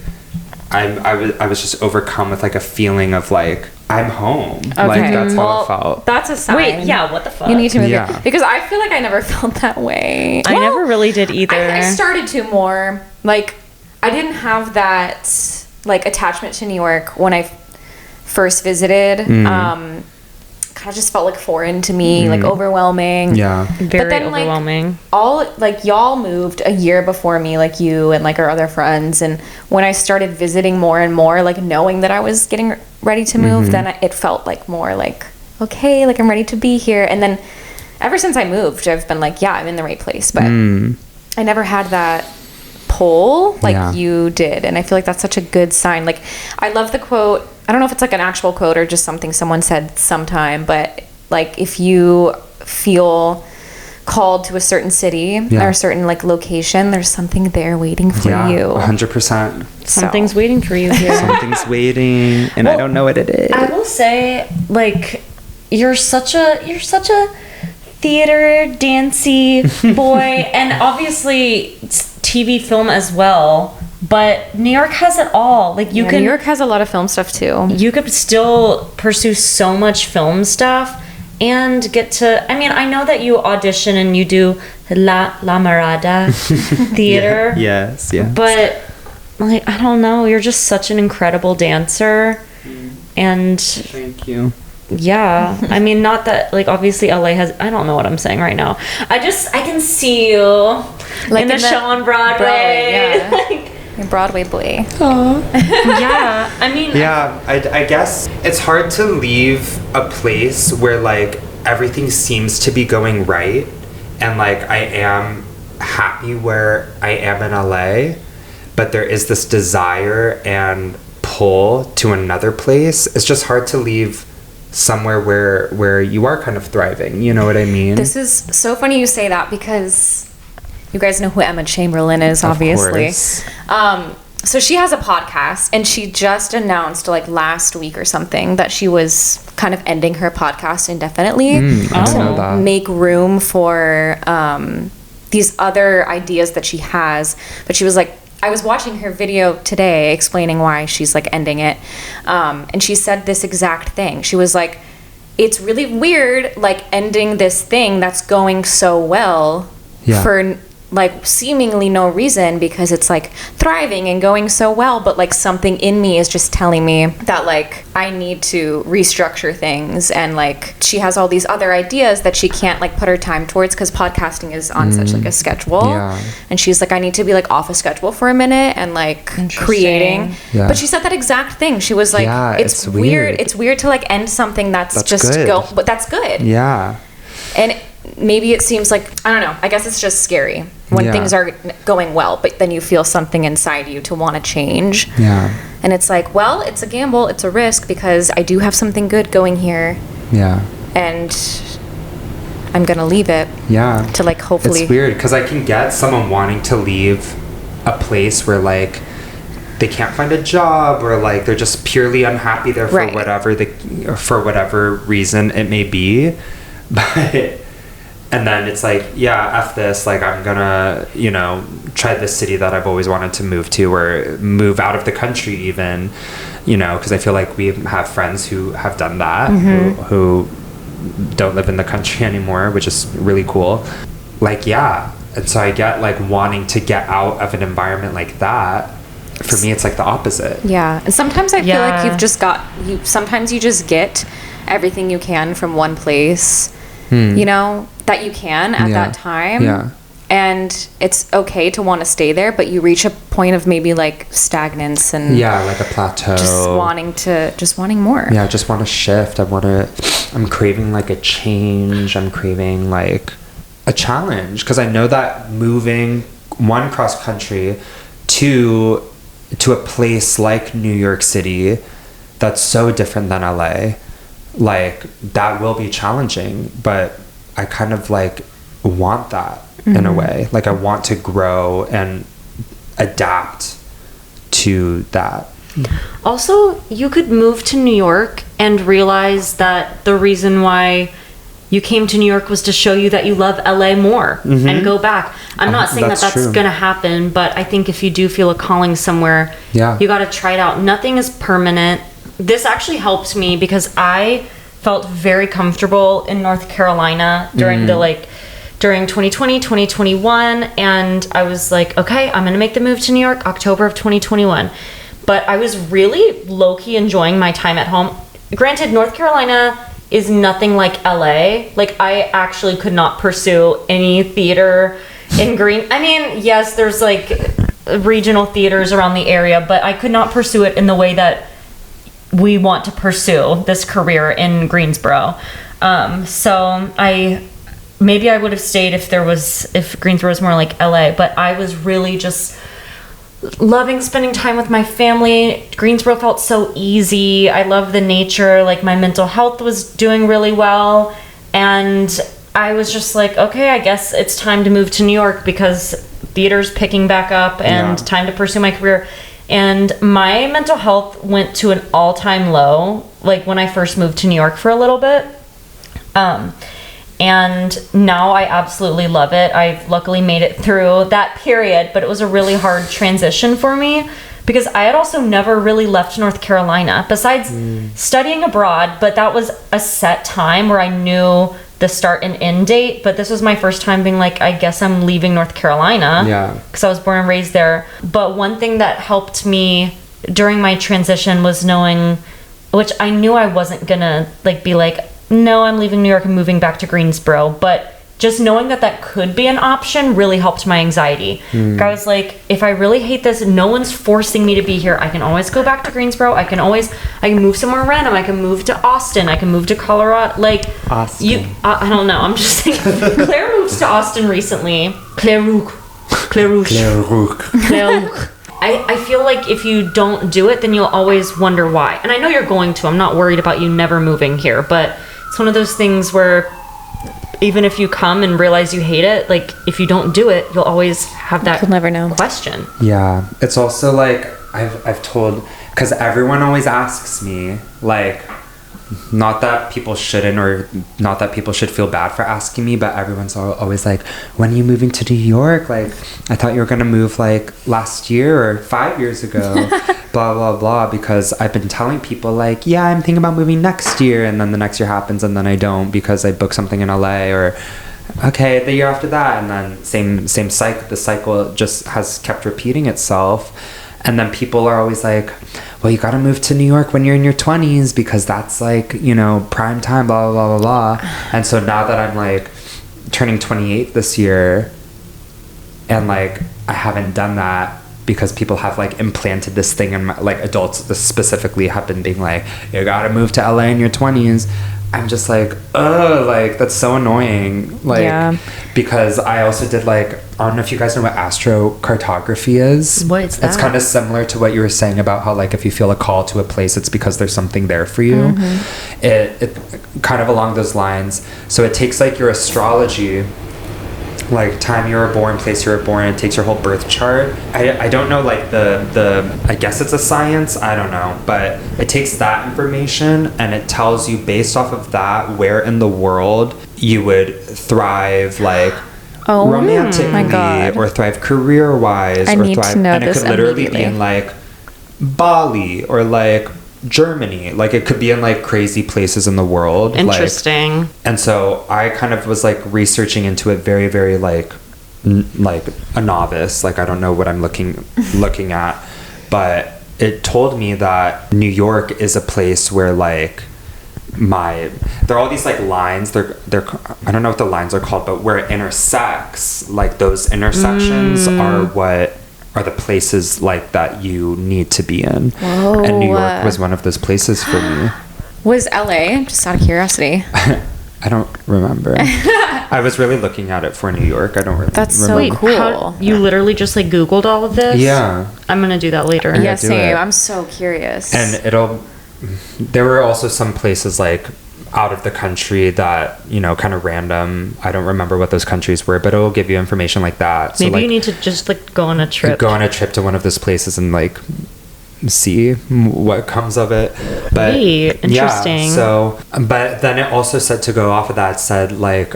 S3: I was just overcome with, like, a feeling of, like, I'm home.
S2: Okay.
S3: Like, that's how
S2: Well,
S3: it felt.
S2: That's a sign.
S1: Wait, yeah, what the fuck?
S2: You need to move
S3: Yeah.
S2: here. Because I feel like I never felt that way.
S1: I never really did either.
S2: I started to more. Like, I didn't have that, like, attachment to New York when I first visited. Kind of just felt like foreign to me, like overwhelming.
S3: Yeah.
S1: Very
S2: But then,
S1: overwhelming.
S2: Like y'all moved a year before me, like you and like our other friends, and when I started visiting more and more, like knowing that I was getting ready to move, then it felt like more like, okay, like I'm ready to be here. And then ever since I moved, I've been like, yeah, I'm in the right place. But I never had that pull like you did, and I feel like that's such a good sign. Like, I love the quote. I don't know if it's like an actual quote or just something someone said sometime, but like, if you feel called to a certain city or a certain like location, there's something there waiting for you.
S3: 100%.
S1: Something's waiting for you here.
S3: Something's waiting, and I don't know what it is.
S1: I will say, like, you're such a theater dancey boy, and obviously it's TV, film as well. But New York has it all. Like, you can.
S2: New York has a lot of film stuff too.
S1: You could still pursue so much film stuff and get to. I mean, I know that you audition and you do La Marada theater.
S3: Yes.
S1: But, like, I don't know. You're just such an incredible dancer. And
S3: Thank you.
S1: yeah, I mean, not that, like, obviously LA has. I don't know what I'm saying right now. I can see you like in the show on Broadway.
S2: Yeah. Broadway boy.
S1: Yeah, I mean,
S3: Yeah, I guess it's hard to leave a place where like everything seems to be going right, and like I am happy where I am in LA, but there is this desire and pull to another place. It's just hard to leave somewhere where you are kind of thriving. You know what I mean?
S2: This is so funny you say that, because you guys know who Emma Chamberlain is, obviously.
S3: Of course.
S2: So she has a podcast, and she just announced like last week or something that she was kind of ending her podcast indefinitely
S3: I didn't know that.
S2: make room for these other ideas that she has. But she was like, I was watching her video today explaining why she's like ending it, and she said this exact thing. She was like, it's really weird like ending this thing that's going so well for like seemingly no reason, because it's like thriving and going so well, but like something in me is just telling me that like I need to restructure things. And like she has all these other ideas that she can't like put her time towards because podcasting is on such like a schedule. And she's like, I need to be like off a schedule for a minute and like creating. But she said that exact thing. She was like, it's weird. It's weird to like end something that's just
S3: good.
S2: but that's good.
S3: Yeah.
S2: And maybe it seems like, I don't know, I guess it's just scary when things are going well, but then you feel something inside you to want to change.
S3: Yeah.
S2: And it's like, well, it's a gamble, it's a risk, because I do have something good going here.
S3: Yeah.
S2: And I'm going to leave it.
S3: Yeah.
S2: To like hopefully.
S3: It's weird because I can get someone wanting to leave a place where like they can't find a job, or like they're just purely unhappy there for whatever reason it may be. But and then it's like, yeah, F this, like I'm gonna, you know, try this city that I've always wanted to move to, or move out of the country even, you know, because I feel like we have friends who have done that, who don't live in the country anymore, which is really cool. Like, yeah. And so I get like wanting to get out of an environment like that. For me, it's like the opposite.
S2: Yeah. And sometimes I feel like sometimes you just get everything you can from one place. You know, that you can at that time.
S3: Yeah.
S2: And it's okay to want to stay there, but you reach a point of maybe like stagnance and
S3: like a plateau.
S2: Just wanting more.
S3: Yeah, I just want to shift. I'm craving like a change. I'm craving like a challenge, because I know that moving one cross country to a place like New York City that's so different than LA, like that will be challenging, but I kind of like want that in a way. Like I want to grow and adapt to that.
S1: Also, you could move to New York and realize that the reason why you came to New York was to show you that you love LA more and go back. I'm not saying that's
S3: true.
S1: going to happen, but I think if you do feel a calling somewhere, you got to try it out. Nothing is permanent. This actually helped me because I felt very comfortable in North Carolina during during 2020, 2021, and I was like, okay, I'm going to make the move to New York October of 2021. But I was really low-key enjoying my time at home. Granted, North Carolina is nothing like LA. Like, I actually could not pursue any theater in I mean, yes, there's like regional theaters around the area, but I could not pursue it in the way that we want to pursue this career in Greensboro. So maybe I would have stayed if Greensboro was more like LA, but I was really just loving spending time with my family. Greensboro felt so easy. I love the nature. Like, my mental health was doing really well, and I was just like, okay, I guess it's time to move to New York because theater's picking back up and time to pursue my career. And my mental health went to an all-time low, like when I first moved to New York for a little bit. And now I absolutely love it. I've luckily made it through that period, but it was a really hard transition for me because I had also never really left North Carolina besides studying abroad, but that was a set time where I knew the start and end date. But this was my first time being like, I guess I'm leaving North Carolina. Yeah. Because I was born and raised there. But one thing that helped me during my transition was knowing, which I knew I wasn't gonna like be like, no, I'm leaving New York and moving back to Greensboro, but just knowing that could be an option really helped my anxiety. I was like, if I really hate this, no one's forcing me to be here. I can always go back to Greensboro. I can move somewhere random. I can move to Austin. I can move to Colorado. Like, Austin. I don't know. I'm just saying. Claire moved to Austin recently. Claire Rook. I feel like if you don't do it, then you'll always wonder why. And I know you're going to. I'm not worried about you never moving here, but it's one of those things where even if you come and realize you hate it, like if you don't do it, you'll always have that
S2: You'll never know.
S1: question.
S3: Yeah. It's also like I've told, because everyone always asks me, like, not that people shouldn't, or not that people should feel bad for asking me, but everyone's always like, when are you moving to New York? Like, I thought you were gonna move like last year or 5 years ago. Blah blah blah, because I've been telling people like, yeah, I'm thinking about moving next year, and then the next year happens and then I don't because I booked something in LA, or okay, the year after that, and then same cycle. The cycle just has kept repeating itself. And then people are always like, well, you gotta move to New York when you're in your 20s because that's like, you know, prime time, blah, blah, blah, blah, blah. And so now that I'm like turning 28 this year, and like I haven't done that because people have like implanted this thing in my, like adults specifically have been being like, you gotta move to LA in your 20s. I'm just like, oh, like that's so annoying. Like, because I also did like, I don't know if you guys know what astrocartography is.
S1: What is that?
S3: It's kind of similar to what you were saying about how like if you feel a call to a place, it's because there's something there for you. It kind of along those lines. So it takes like your astrology, like time you were born, place you were born, it takes your whole birth chart. I don't know like the I guess it's a science, I don't know, but it takes that information and it tells you based off of that where in the world you would thrive, like romantically, or thrive career wise, or
S2: need
S3: thrive,
S2: to know
S3: and it could literally be in like Bali or like Germany, like it could be in like crazy places in the world.
S1: Interesting.
S3: Like, and so I kind of was like researching into it very, very like a novice. Like I don't know what I'm looking at, but it told me that New York is a place where like there are all these like lines, they're I don't know what the lines are called, but where it intersects, like those intersections are what are the places like that you need to be in.
S2: Whoa.
S3: And New York was one of those places for me.
S2: Was LA, just out of curiosity?
S3: I don't remember. I was really looking at it for New York. I don't really
S2: That's so
S3: remember.
S2: cool.
S1: You literally just like Googled all of this?
S3: Yeah.
S1: I'm gonna do that later.
S2: Yeah,
S3: do
S2: same.
S3: it.
S2: I'm so curious.
S3: And there were also some places like out of the country that, you know, kind of random. I don't remember what those countries were, but it will give you information like that. So,
S1: Maybe
S3: like,
S1: you need to just like go on a trip.
S3: go on a trip to one of those places and like see what comes of it. But
S1: Hey, interesting.
S3: Yeah, so, but then it also said, to go off of that, said like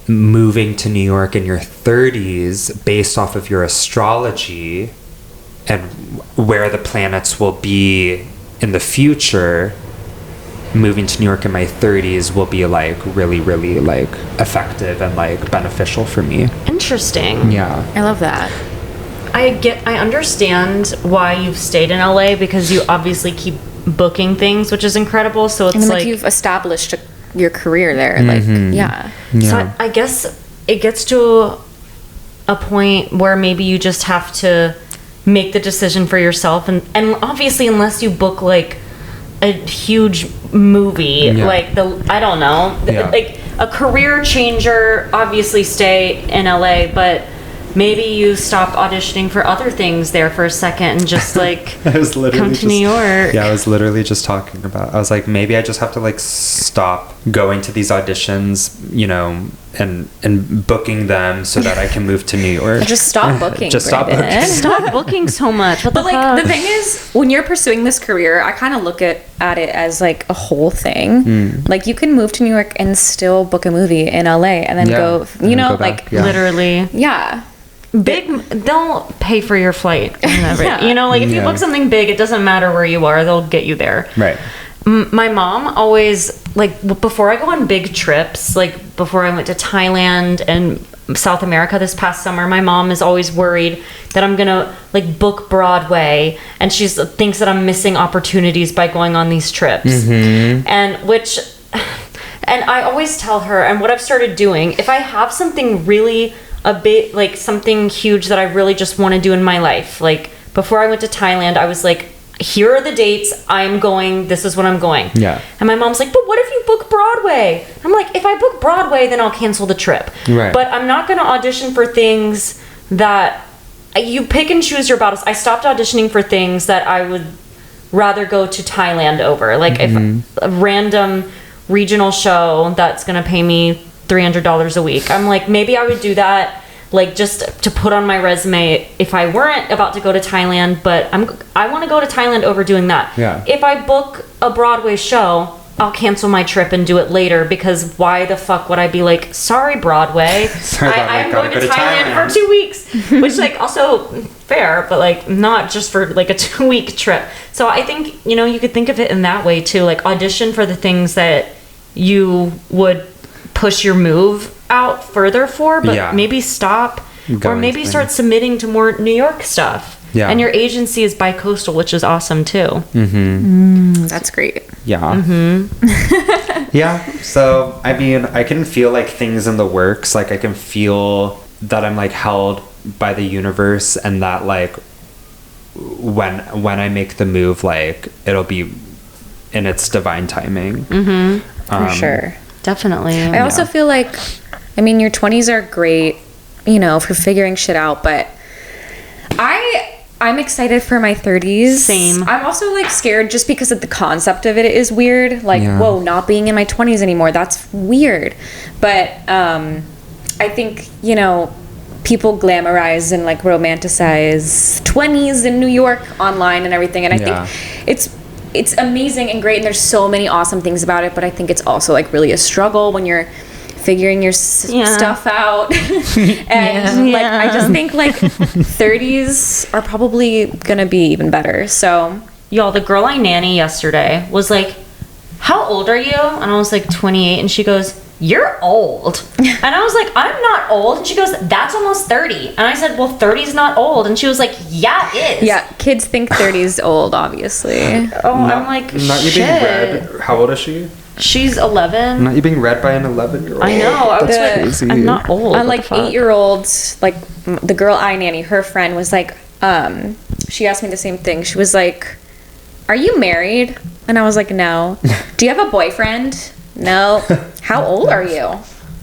S3: moving to New York in your 30s based off of your astrology and where the planets will be in the future. Moving to New York in my 30s will be like really, really like effective and like beneficial for me.
S1: Interesting.
S3: Yeah.
S2: I love that.
S1: I understand why you've stayed in LA, because you obviously keep booking things, which is incredible. So it's
S2: And like
S1: like
S2: you've established your career there. Like, yeah.
S1: So I guess it gets to a point where maybe you just have to make the decision for yourself, and obviously unless you book like a huge movie, like I don't know, like a career changer, obviously stay in LA, but maybe you stop auditioning for other things there for a second and just like come to New York.
S3: Yeah, I was literally just talking about, I was like, maybe I just have to like stop going to these auditions, you know, and booking them so that I can move to New York.
S2: Just stop booking.
S3: Just stop
S2: Brandon.
S3: booking.
S1: Stop booking so much. What
S2: But
S1: the
S2: like
S1: fuck?
S2: the thing is, when you're pursuing this career, I kind of look at it as like a whole thing. Like you can move to New York and still book a movie in LA and then go, you know, like
S1: literally.
S2: yeah.
S1: They'll pay for your flight whenever.
S2: Yeah.
S1: You know, like if you book something big, it doesn't matter where you are, they'll get you there.
S3: Right.
S1: My mom always, like, before I go on big trips, like before I went to Thailand and South America this past summer, my mom is always worried that I'm gonna like book Broadway, and she thinks that I'm missing opportunities by going on these trips. And I always tell her, and what I've started doing, if I have something really a bit like something huge that I really just want to do in my life, like before I went to Thailand, I was like, here are the dates I'm going, this is when I'm going.
S3: Yeah.
S1: And my mom's like, but what if you book Broadway? I'm like, if I book Broadway, then I'll cancel the trip.
S3: Right.
S1: But I'm not going to audition for things that you pick and choose your battles. I stopped auditioning for things that I would rather go to Thailand over. Like if a random regional show that's going to pay me $300 a week, I'm like, maybe I would do that, like just to put on my resume if I weren't about to go to Thailand, but I want to go to Thailand over doing that.
S3: Yeah.
S1: If I book a Broadway show, I'll cancel my trip and do it later, because why the fuck would I be like, sorry Broadway, I'm going to Thailand for 2 weeks, which like also fair, but like not just for like a 2-week trip. So I think, you know, you could think of it in that way too, like audition for the things that you would push your move out further for, but maybe stop or maybe start submitting to more New York stuff.
S3: Yeah.
S1: And your agency is bi-coastal, which is awesome too.
S2: That's great.
S3: Yeah. Yeah. So, I mean, I can feel like things in the works. Like I can feel that I'm like held by the universe, and that like when I make the move, like it'll be in its divine timing.
S2: For sure.
S1: Definitely.
S2: I also feel like, I mean, your 20s are great, you know, for figuring shit out, but I'm excited for my 30s.
S1: Same.
S2: I'm also like scared just because of the concept of it is weird. Like, whoa, not being in my 20s anymore. That's weird. But I think, you know, people glamorize and like romanticize 20s in New York online and everything. And I think it's amazing and great, and there's so many awesome things about it, but I think it's also like really a struggle when you're figuring your stuff out. And like I just think like 30s are probably gonna be even better. So
S1: y'all, the girl I nanny yesterday was like, how old are you? And I was like 28, and she goes, you're old. And I was like, I'm not old. And she goes, that's almost 30. And I said, well, 30 is not old. And she was like, yeah, it is.
S2: Yeah, kids think 30 is old, obviously.
S1: I'm like,
S3: Not you
S1: shit.
S3: being read. How old is she?
S1: She's 11.
S3: Not you being read by an 11-year-old.
S1: I know. I was
S3: That's
S1: like,
S3: crazy.
S1: I'm not old.
S2: On
S1: What
S2: like
S1: the fuck?
S2: 8-year-olds, like the girl I nanny, her friend was like, she asked me the same thing. She was like, are you married? And I was like, no. Do you have a boyfriend? No. How old are you?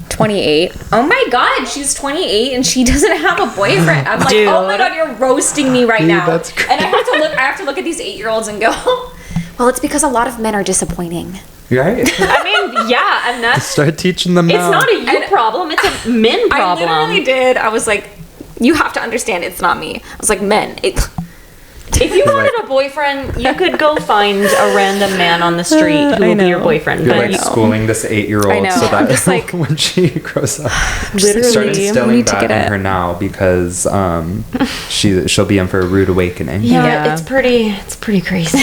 S2: 28. Oh my god, she's 28 and she doesn't have a boyfriend. I'm like, oh my god, you're roasting me right now.
S3: That's
S2: and I have to look at these 8-year-olds and go, well, it's because a lot of men are disappointing.
S3: Right.
S1: I mean, yeah, and that's
S3: Start teaching them now.
S1: it's not a you problem, it's a men problem.
S2: I literally did. I was like, you have to understand it's not me. I was like, men.
S1: If you wanted a boyfriend, you could go find a random man on the street who will be your boyfriend.
S3: You're
S1: But
S3: like schooling this 8-year-old
S2: I know.
S3: so that
S2: I'm just like-
S3: when she grows up,
S2: Literally,
S3: start
S2: we
S3: instilling
S2: need to
S3: that
S2: get
S3: in
S2: it.
S3: her now because she'll be in for a rude awakening.
S1: yeah, it's pretty crazy.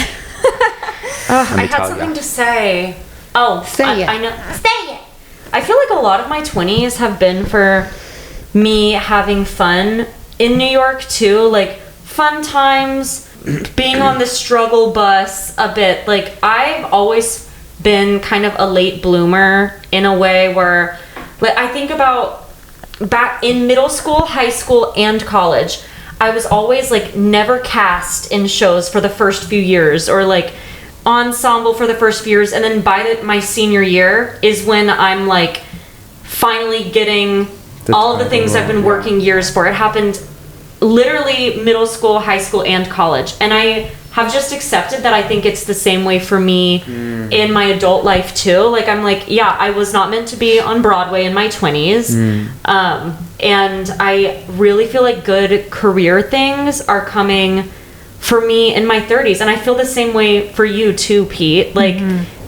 S1: I had
S3: tell
S1: something
S3: ya.
S1: to say. Oh,
S2: Say it.
S1: I know. Say it. I feel like a lot of my 20s have been for me having fun in New York too, like fun times, being on the struggle bus a bit. Like I've always been kind of a late bloomer in a way where, like, I think about back in middle school, high school, and college, I was always like never cast in shows for the first few years, or like ensemble for the first few years, and then by my senior year is when I'm like finally getting all of the things I've been working years for. It happened literally middle school, high school, and college, and I have just accepted that. I think it's the same way for me in my adult life too. Like I'm like, yeah, I was not meant to be on Broadway in my 20s, and I really feel like good career things are coming for me in my 30s, and I feel the same way for you too, Pete. Like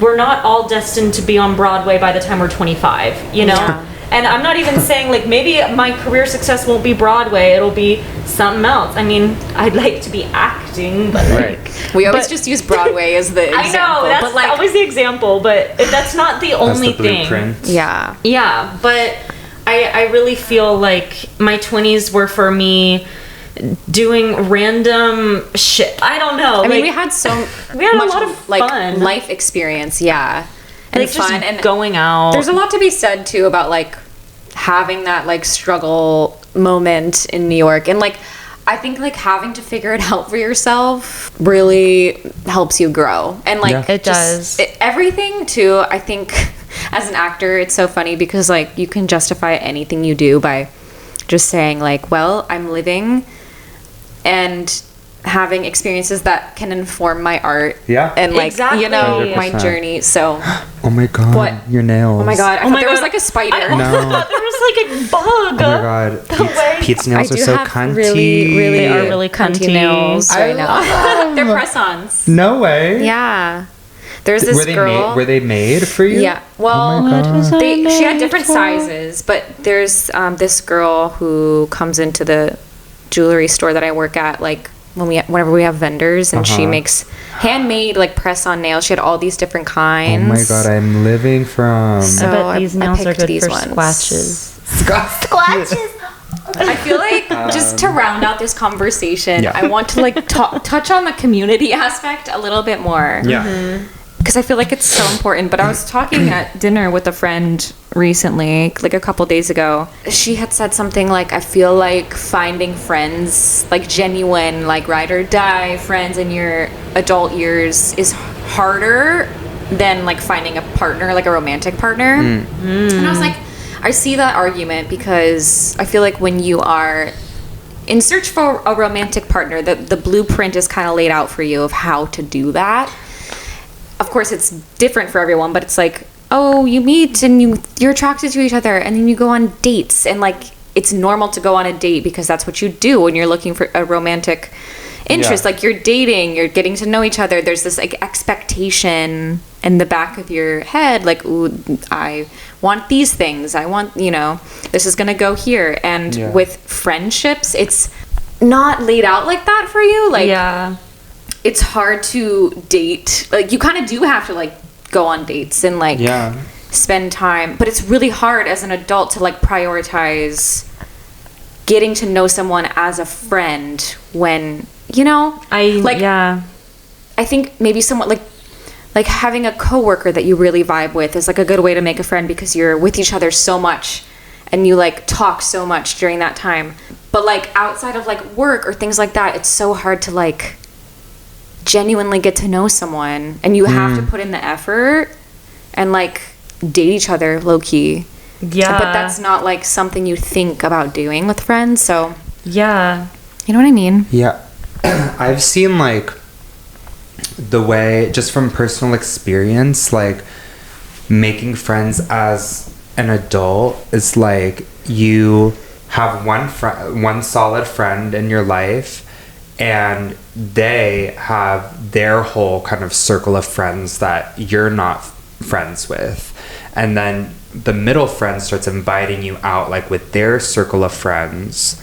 S1: we're not all destined to be on Broadway by the time we're 25, you know.
S2: Yeah.
S1: And I'm not even saying like maybe my career success won't be Broadway, it'll be something else. I mean, I'd like to be acting, but like
S2: We always just use Broadway as the example.
S1: I know that's
S2: but like,
S1: always the example, but that's not the
S3: That's
S1: only
S3: the
S1: thing.
S3: blueprint.
S2: yeah.
S1: Yeah, but I really feel like my 20s were for me doing random shit. I don't know.
S2: I mean,
S1: like,
S2: we had
S1: we had
S2: much
S1: a lot of
S2: like
S1: fun.
S2: life experience, yeah, and
S1: like
S2: fun,
S1: just
S2: and
S1: going out.
S2: there's a lot to be said too about like having that like struggle moment in New York, and like I think like having to figure it out for yourself really helps you grow, and like
S3: Yeah.
S1: It does.
S2: everything too. I think as an actor, it's so funny because like you can justify anything you do by just saying like, well, I'm living and having experiences that can inform my art.
S3: Yeah.
S2: And like,
S1: Exactly.
S2: you know, my
S3: 100%.
S2: journey. So,
S3: Oh my god.
S2: What?
S3: Your nails.
S2: oh my god, I
S1: Oh
S2: thought
S1: my
S2: there was
S1: God.
S2: like a spider.
S1: I
S3: No.
S1: thought there was like a bug.
S3: Oh my god.
S1: way-
S3: Pete's nails
S2: I
S3: are
S2: do
S3: so
S2: have
S3: cunty.
S2: really
S1: They are really cunty.
S2: nails
S3: I
S2: right now. They're press-ons.
S3: No way.
S2: Yeah. There's this
S3: Were they
S2: girl.
S3: made? Were they made for you?
S2: Yeah. Well,
S3: Oh my god.
S2: she had different sizes, but there's this girl who comes into the jewelry store that I work at, like whenever we have vendors, and she makes handmade like press-on nails. She had all these different
S3: Oh
S2: kinds.
S3: my god, I'm living from.
S2: So
S1: I bet these
S2: I
S1: nails are
S2: picked
S1: good
S2: these
S1: for
S2: ones.
S1: squatches.
S4: Squatches.
S2: I feel like just to round out this conversation,
S3: Yeah.
S2: I want to like touch on the community aspect a little bit more.
S3: Yeah.
S2: Because I feel like it's so important. But I was talking at dinner with a friend recently, like a couple days ago. She had said something like, I feel like finding friends, like genuine, like ride or die friends in your adult years is harder than like finding a partner, like a romantic partner. And I was like, I see that argument because I feel like when you are in search for a romantic partner, the blueprint is kind of laid out for you of how to do that. Of course, it's different for everyone, but it's like, oh, you meet and you're attracted to each other, and then you go on dates, and like it's normal to go on a date because that's what you do when you're looking for a romantic interest.
S3: Yeah.
S2: Like you're dating, you're getting to know each other. There's this like expectation in the back of your head, like, ooh, I want these things. I want, you know, this is gonna go here. And
S3: Yeah.
S2: with friendships, it's not laid out like that for you. Like,
S1: Yeah.
S2: it's hard to date. Like you kind of do have to like go on dates and like
S3: Yeah.
S2: spend time, but it's really hard as an adult to like prioritize getting to know someone as a friend when, you know, I think maybe someone like having a coworker that you really vibe with is like a good way to make a friend because you're with each other so much and you like talk so much during that time. But like outside of like work or things like that, it's so hard to like genuinely get to know someone, and you have to put in the effort and like date each other low key. Yeah. But that's not like something you think about doing with friends. So
S1: yeah,
S2: you know what I mean?
S3: Yeah. I've seen like the way, just from personal experience, like making friends as an adult is like you have one solid friend in your life, and they have their whole kind of circle of friends that you're not friends with, and then the middle friend starts inviting you out like with their circle of friends,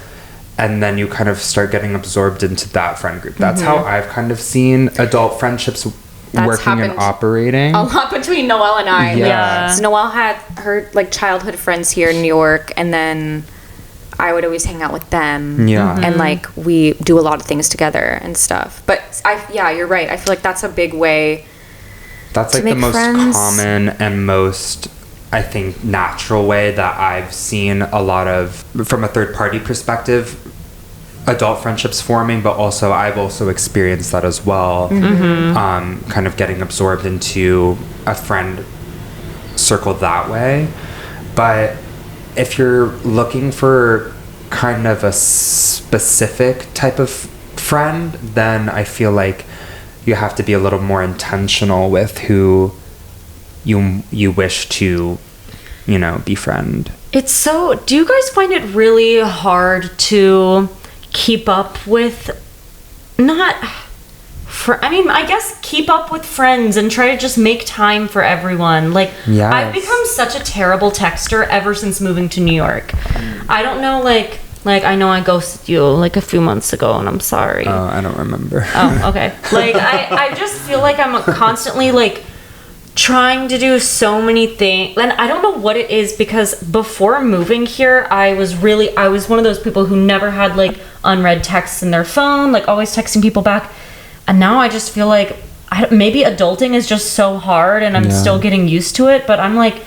S3: and then you kind of start getting absorbed into that friend group. That's how I've kind of seen adult friendships working and operating.
S2: A lot between Noelle and I.
S3: Yeah.
S2: So Noelle had her like childhood friends here in New York, and then I would always hang out with them.
S3: Yeah.
S2: And like we do a lot of things together and stuff. But you're right. I feel like that's a big way.
S3: That's like the most common and most, I think, natural way that I've seen a lot of, from a third party perspective, adult friendships forming, but also I've also experienced that as well. Kind of getting absorbed into a friend circle that way. But if you're looking for kind of a specific type of friend, then I feel like you have to be a little more intentional with who you wish to, you know, befriend.
S1: It's so, do you guys find it really hard to keep up with, I guess keep up with friends and try to just make time for everyone? Like,
S3: yes.
S1: I've become such a terrible texter ever since moving to New York. I don't know, like I know I ghosted you like a few months ago, and I'm sorry.
S3: Oh, I don't remember.
S1: Oh, okay. Like, I just feel like I'm constantly like trying to do so many things, and I don't know what it is, because before moving here I was one of those people who never had like unread texts in their phone, like always texting people back, and now I just feel like maybe adulting is just so hard, and I'm still getting used to it, but I'm like,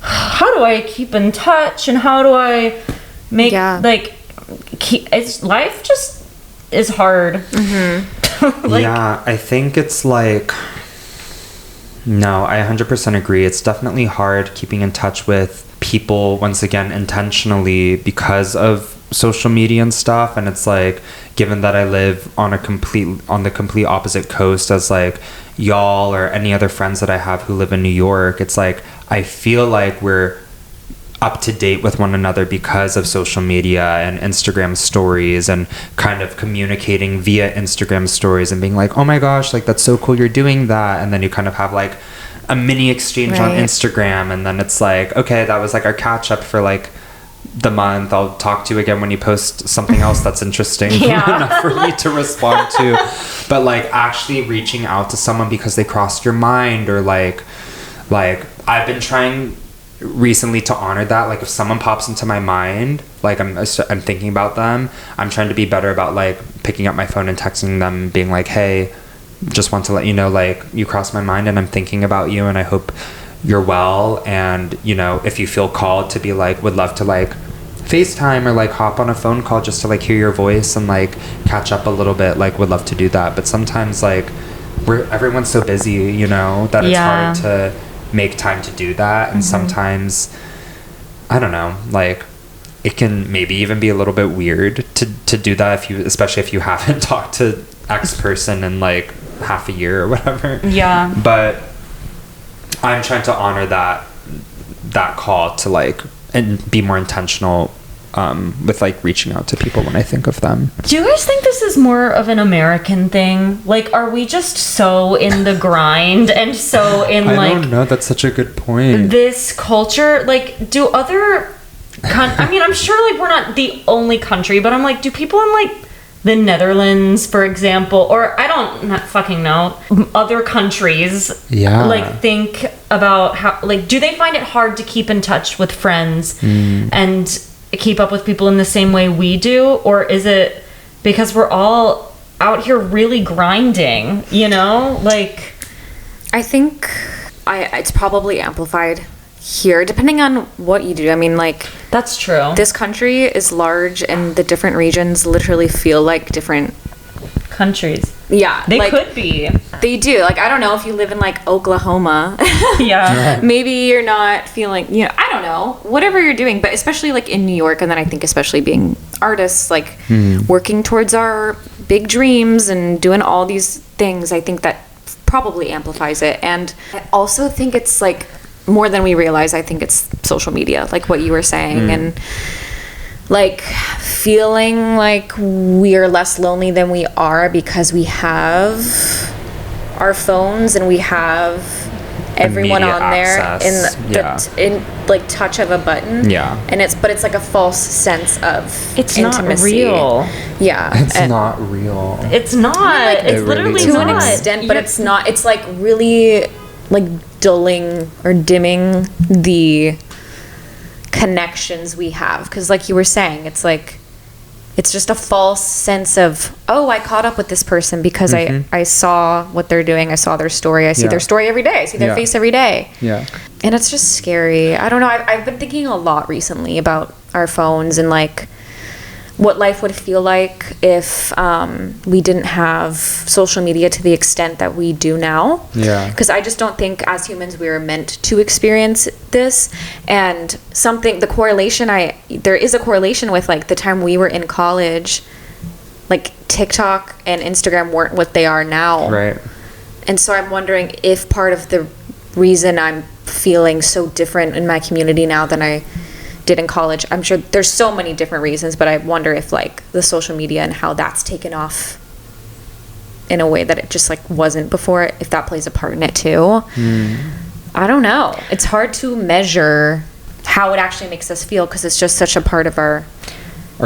S1: how do I keep in touch, and how do I make life just is hard.
S3: I think it's like, no, I 100% agree. It's definitely hard keeping in touch with people, once again, intentionally, because of social media and stuff. And it's like, given that I live on the complete opposite coast as like y'all or any other friends that I have who live in New York, it's like I feel like we're up to date with one another because of social media and Instagram stories, and kind of communicating via Instagram stories and being like, oh my gosh, like that's so cool you're doing that, and then you kind of have like a mini exchange on Instagram, and then it's like, okay, that was like our catch up for like the month. I'll talk to you again when you post something else that's interesting enough for me to respond to. But like actually reaching out to someone because they crossed your mind, or like I've been trying recently to honor that. Like if someone pops into my mind, like I'm thinking about them, I'm trying to be better about like picking up my phone and texting them, being like, hey, just want to let you know, like, you crossed my mind and I'm thinking about you, and I hope you're well, and you know, if you feel called to be like, would love to like FaceTime or like hop on a phone call just to like hear your voice and like catch up a little bit, like would love to do that. But sometimes like everyone's so busy, you know, that it's hard to make time to do that. And sometimes, I don't know, like it can maybe even be a little bit weird to do that, especially if you haven't talked to X person in like half a year or whatever. But I'm trying to honor that call to like, and be more intentional with like reaching out to people when I think of them.
S1: Do you guys think this is more of an American thing? Like, are we just so in the grind and so in
S3: I don't know, that's such a good point.
S1: This culture, like, do other I mean, I'm sure like we're not the only country, but I'm like, do people in like the Netherlands, for example, or I don't not fucking know, other countries, like think about how, like, do they find it hard to keep in touch with friends and keep up with people in the same way we do? Or is it because we're all out here really grinding, you know? Like,
S2: I think it's probably amplified here, depending on what you do. I mean, like,
S1: that's true.
S2: this country is large, and the different regions literally feel like different
S1: countries.
S2: Yeah,
S1: They
S2: like,
S1: could be.
S2: They do. Like, I don't know if you live in like Oklahoma.
S1: Yeah.
S2: Maybe you're not feeling, you know, I don't know, whatever you're doing, but especially like in New York, and then I think especially being artists, like working towards our big dreams and doing all these things, I think that probably amplifies it. And I also think it's like more than we realize. I think it's social media, like what you were saying, and like feeling like we are less lonely than we are because we have our phones and we have everyone
S3: Immediate
S2: on there
S3: access.
S2: in like touch of a button.
S3: Yeah.
S2: And it's like a false sense of
S1: It's
S2: intimacy.
S1: not real.
S2: Yeah.
S3: It's
S2: And
S3: not real.
S1: It's not. It's
S3: It
S1: literally
S3: really
S2: to
S3: isn't.
S2: an
S1: not.
S2: extent, but it's not. It's like really like dulling or dimming the connections we have, because like you were saying, it's like it's just a false sense of, oh, I caught up with this person because I saw what they're doing, I saw their story, I see their story every day, I see their face every day.
S3: Yeah.
S2: And it's just scary. I don't know, I've been thinking a lot recently about our phones and like what life would feel like if we didn't have social media to the extent that we do now.
S3: Yeah.
S2: Because I just don't think as humans we were meant to experience this. And there is a correlation with like the time we were in college, like TikTok and Instagram weren't what they are now.
S3: Right.
S2: And so I'm wondering if part of the reason I'm feeling so different in my community now than I did in college, I'm sure there's so many different reasons, but I wonder if like the social media and how that's taken off in a way that it just like wasn't before, if that plays a part in it too. I don't know. It's hard to measure how it actually makes us feel because it's just such a part of our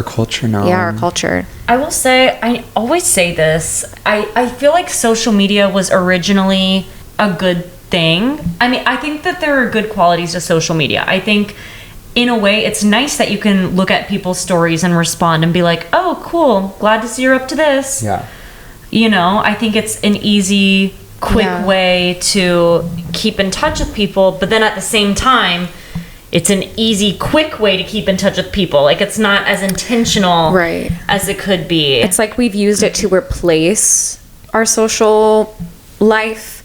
S3: culture now.
S2: our culture.
S1: I will say, I always say this, I feel like social media was originally a good thing. I mean, I think that there are good qualities to social media. I think in a way it's nice that you can look at people's stories and respond and be like, oh, cool, glad to see you're up to this.
S3: Yeah.
S1: You know, I think it's an easy, quick way to keep in touch with people, but then at the same time, it's an easy, quick way to keep in touch with people. Like, it's not as intentional as it could be.
S2: It's like we've used it to replace our social life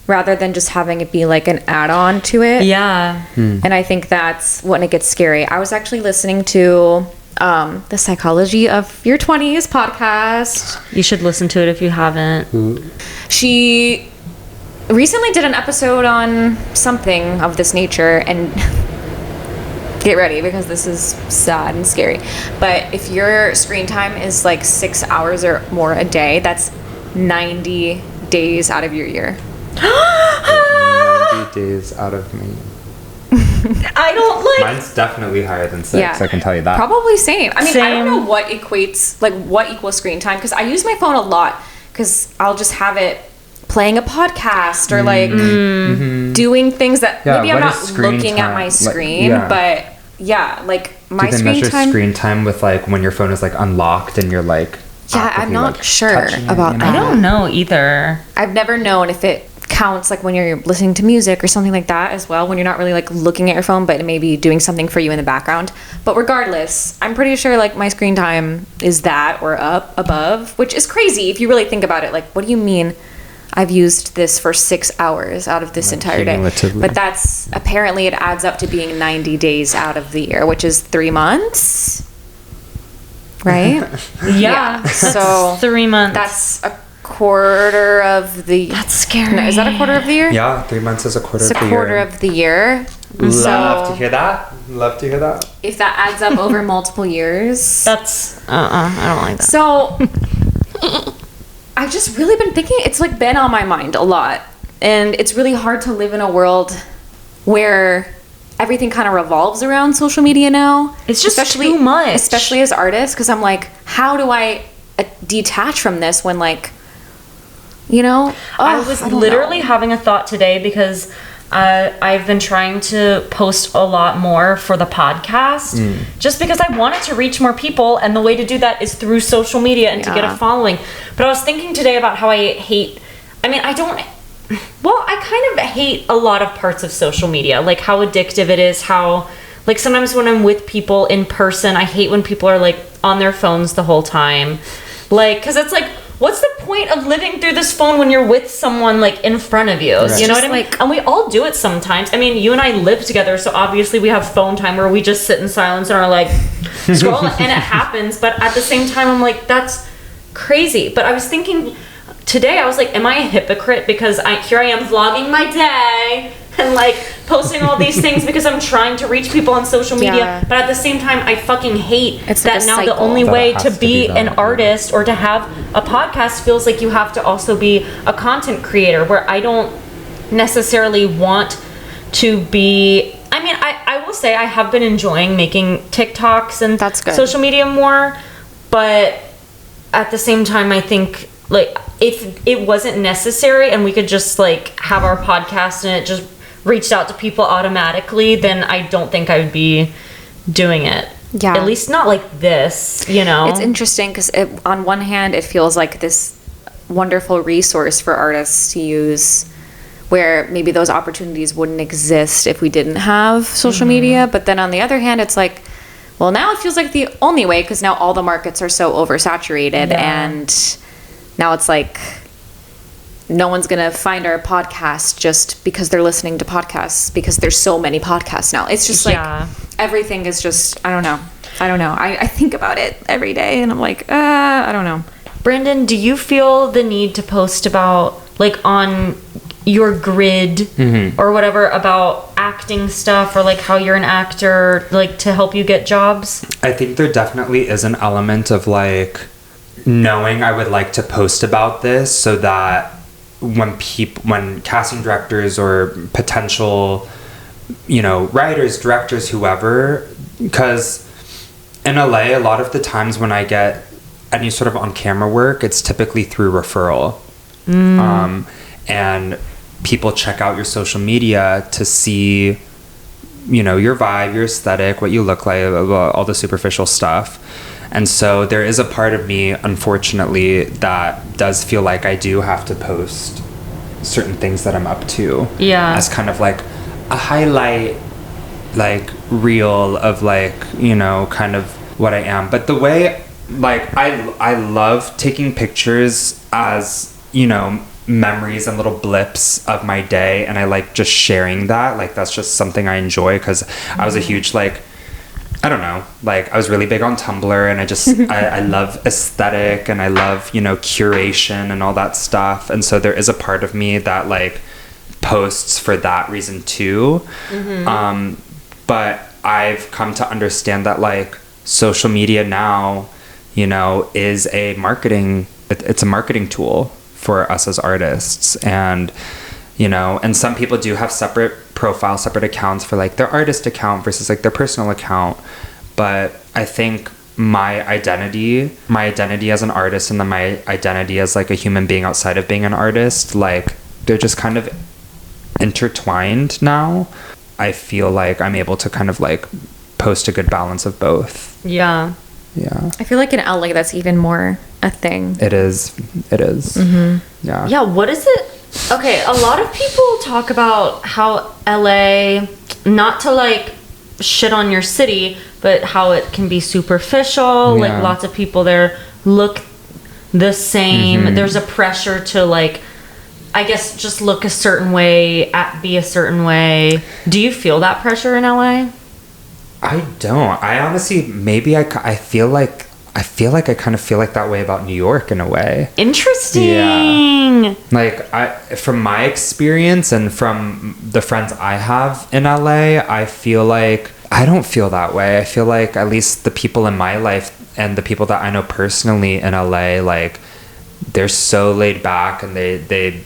S2: rather than just having it be like an add-on to it.
S1: Yeah.
S2: And I think that's when it gets scary. I was actually listening to the Psychology of Your 20s podcast.
S1: You should listen to it if you haven't.
S2: She recently did an episode on something of this nature, and get ready because this is sad and scary. But if your screen time is like 6 hours or more a day, that's 90 days out of your year.
S3: 90 days out of me.
S1: I don't like...
S3: Mine's definitely higher than 6, I can tell you that.
S2: Probably same. I mean, I
S1: Same.
S2: don't know what equates, like what equals screen time, because I use my phone a lot because I'll just have it playing a podcast or like doing things that maybe I'm
S3: what
S2: not
S3: is screen
S2: looking at
S3: time?
S2: my
S3: Like,
S2: screen,
S3: yeah.
S2: but yeah, like my
S3: Do they
S2: screen
S3: measure
S2: time.
S3: screen time with like when your phone is like unlocked and you're like
S2: Yeah, I'm
S3: actively,
S2: not
S3: like,
S2: sure
S3: touching it,
S2: about
S3: you know?
S1: I don't know either.
S2: I've never known if it counts like when you're listening to music or something like that as well, when you're not really like looking at your phone but maybe doing something for you in the background. But regardless, I'm pretty sure like my screen time is that or up above, which is crazy if you really think about it. Like, what do you mean I've used this for 6 hours out of this entire day?
S3: cumulatively.
S2: But that's apparently it adds up to being 90 days out of the year, which is 3 months, right?
S1: Yeah. That's
S2: So
S1: 3 months.
S2: that's a quarter of the.
S1: That's scary.
S2: No, is that a quarter of the year?
S3: Yeah, 3 months is a quarter
S2: It's
S3: of
S2: a
S3: the
S2: quarter
S3: year.
S2: of the year.
S3: Love to
S2: So
S3: hear that. Love to hear that.
S2: if that adds up over multiple years,
S1: That's... I don't like that.
S2: so I've just really been thinking. It's like been on my mind a lot, and it's really hard to live in a world where everything kind of revolves around social media now.
S1: It's just too much.
S2: especially as artists, because I'm like, how do I detach from this when like, you know?
S1: I was literally having a thought today because I've been trying to post a lot more for the podcast just because I wanted to reach more people, and the way to do that is through social media and to get a following. But I was thinking today about how I kind of hate a lot of parts of social media, like how addictive it is, how like sometimes when I'm with people in person, I hate when people are like on their phones the whole time, like because it's like, what's the point of living through this phone when you're with someone like in front of you? Right. You know what I mean? And we all do it sometimes. I mean, you and I live together, so obviously we have phone time where we just sit in silence and are like scrolling, and it happens. But at the same time, I'm like, that's crazy. But I was thinking today, I was like, am I a hypocrite because here I am vlogging my day and like posting all these things because I'm trying to reach people on social media, but at the same time I fucking hate that now the only way to be an artist or to have a podcast feels like you have to also be a content creator, where I don't necessarily want to be. I mean, I will say I have been enjoying making TikToks and
S2: that's good.
S1: Social media more, but at the same time I think like if it wasn't necessary and we could just like have our podcast and it just reached out to people automatically, then I don't think I would be doing it. Yeah. At least not like this, you know?
S2: It's interesting because on one hand, it feels like this wonderful resource for artists to use where maybe those opportunities wouldn't exist if we didn't have social media. But then on the other hand, it's like, well, now it feels like the only way because now all the markets are so oversaturated and now it's like no one's going to find our podcast just because they're listening to podcasts because there's so many podcasts now. It's just like everything is just, I don't know. I think about it every day and I'm like, I don't know.
S1: Brandon, do you feel the need to post about like on your grid or whatever about acting stuff or like how you're an actor, like to help you get jobs?
S3: I think there definitely is an element of like knowing I would like to post about this so that when casting directors or potential, you know, writers, directors, whoever, because in LA, a lot of the times when I get any sort of on-camera work, it's typically through referral. And people check out your social media to see, you know, your vibe, your aesthetic, what you look like, all the superficial stuff. And so there is a part of me, unfortunately, that does feel like I do have to post certain things that I'm up to. Yeah. As kind of like a highlight, like, reel of, like, you know, kind of what I am. But the way, like, I love taking pictures as, you know, memories and little blips of my day. And I like just sharing that. Like, that's just something I enjoy because I was a huge, like, I don't know, like I was really big on Tumblr and I just, I love aesthetic and I love, you know, curation and all that stuff. And so there is a part of me that like posts for that reason too. But I've come to understand that like social media now, you know, is a marketing, it's a marketing tool for us as artists. And you know, and some people do have separate profiles, separate accounts for like their artist account versus like their personal account. But I think my identity as an artist and then my identity as like a human being outside of being an artist, like they're just kind of intertwined now. I feel like I'm able to kind of like post a good balance of both.
S1: Yeah.
S2: I feel like in LA that's even more a thing.
S3: It is. Yeah.
S1: What is it? Okay, a lot of people talk about how LA, not to like shit on your city, but how it can be superficial. Like lots of people there look the same. There's a pressure to like, I guess, just look a certain way, be a certain way. Do you feel that pressure in LA?
S3: I don't. I honestly, maybe I feel like I kind of feel like that way about New York in a way.
S1: Interesting.
S3: Yeah. Like from my experience and from the friends I have in LA, I feel like I don't feel that way. I feel like at least the people in my life and the people that I know personally in LA, like they're so laid back and they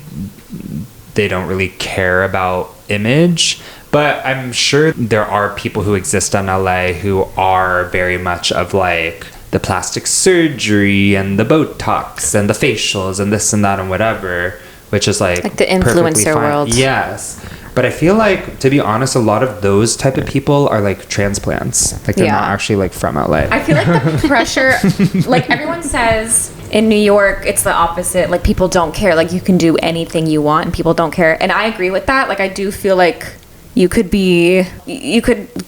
S3: don't really care about image. But I'm sure there are people who exist in LA who are very much of like the plastic surgery and the Botox and the facials and this and that and whatever, which is like
S2: the influencer world.
S3: Yes. But I feel like, to be honest, a lot of those type of people are like transplants. Like they're not actually like from LA.
S2: I feel like the pressure, like everyone says in New York, it's the opposite. Like people don't care. Like you can do anything you want and people don't care. And I agree with that. Like I do feel like you could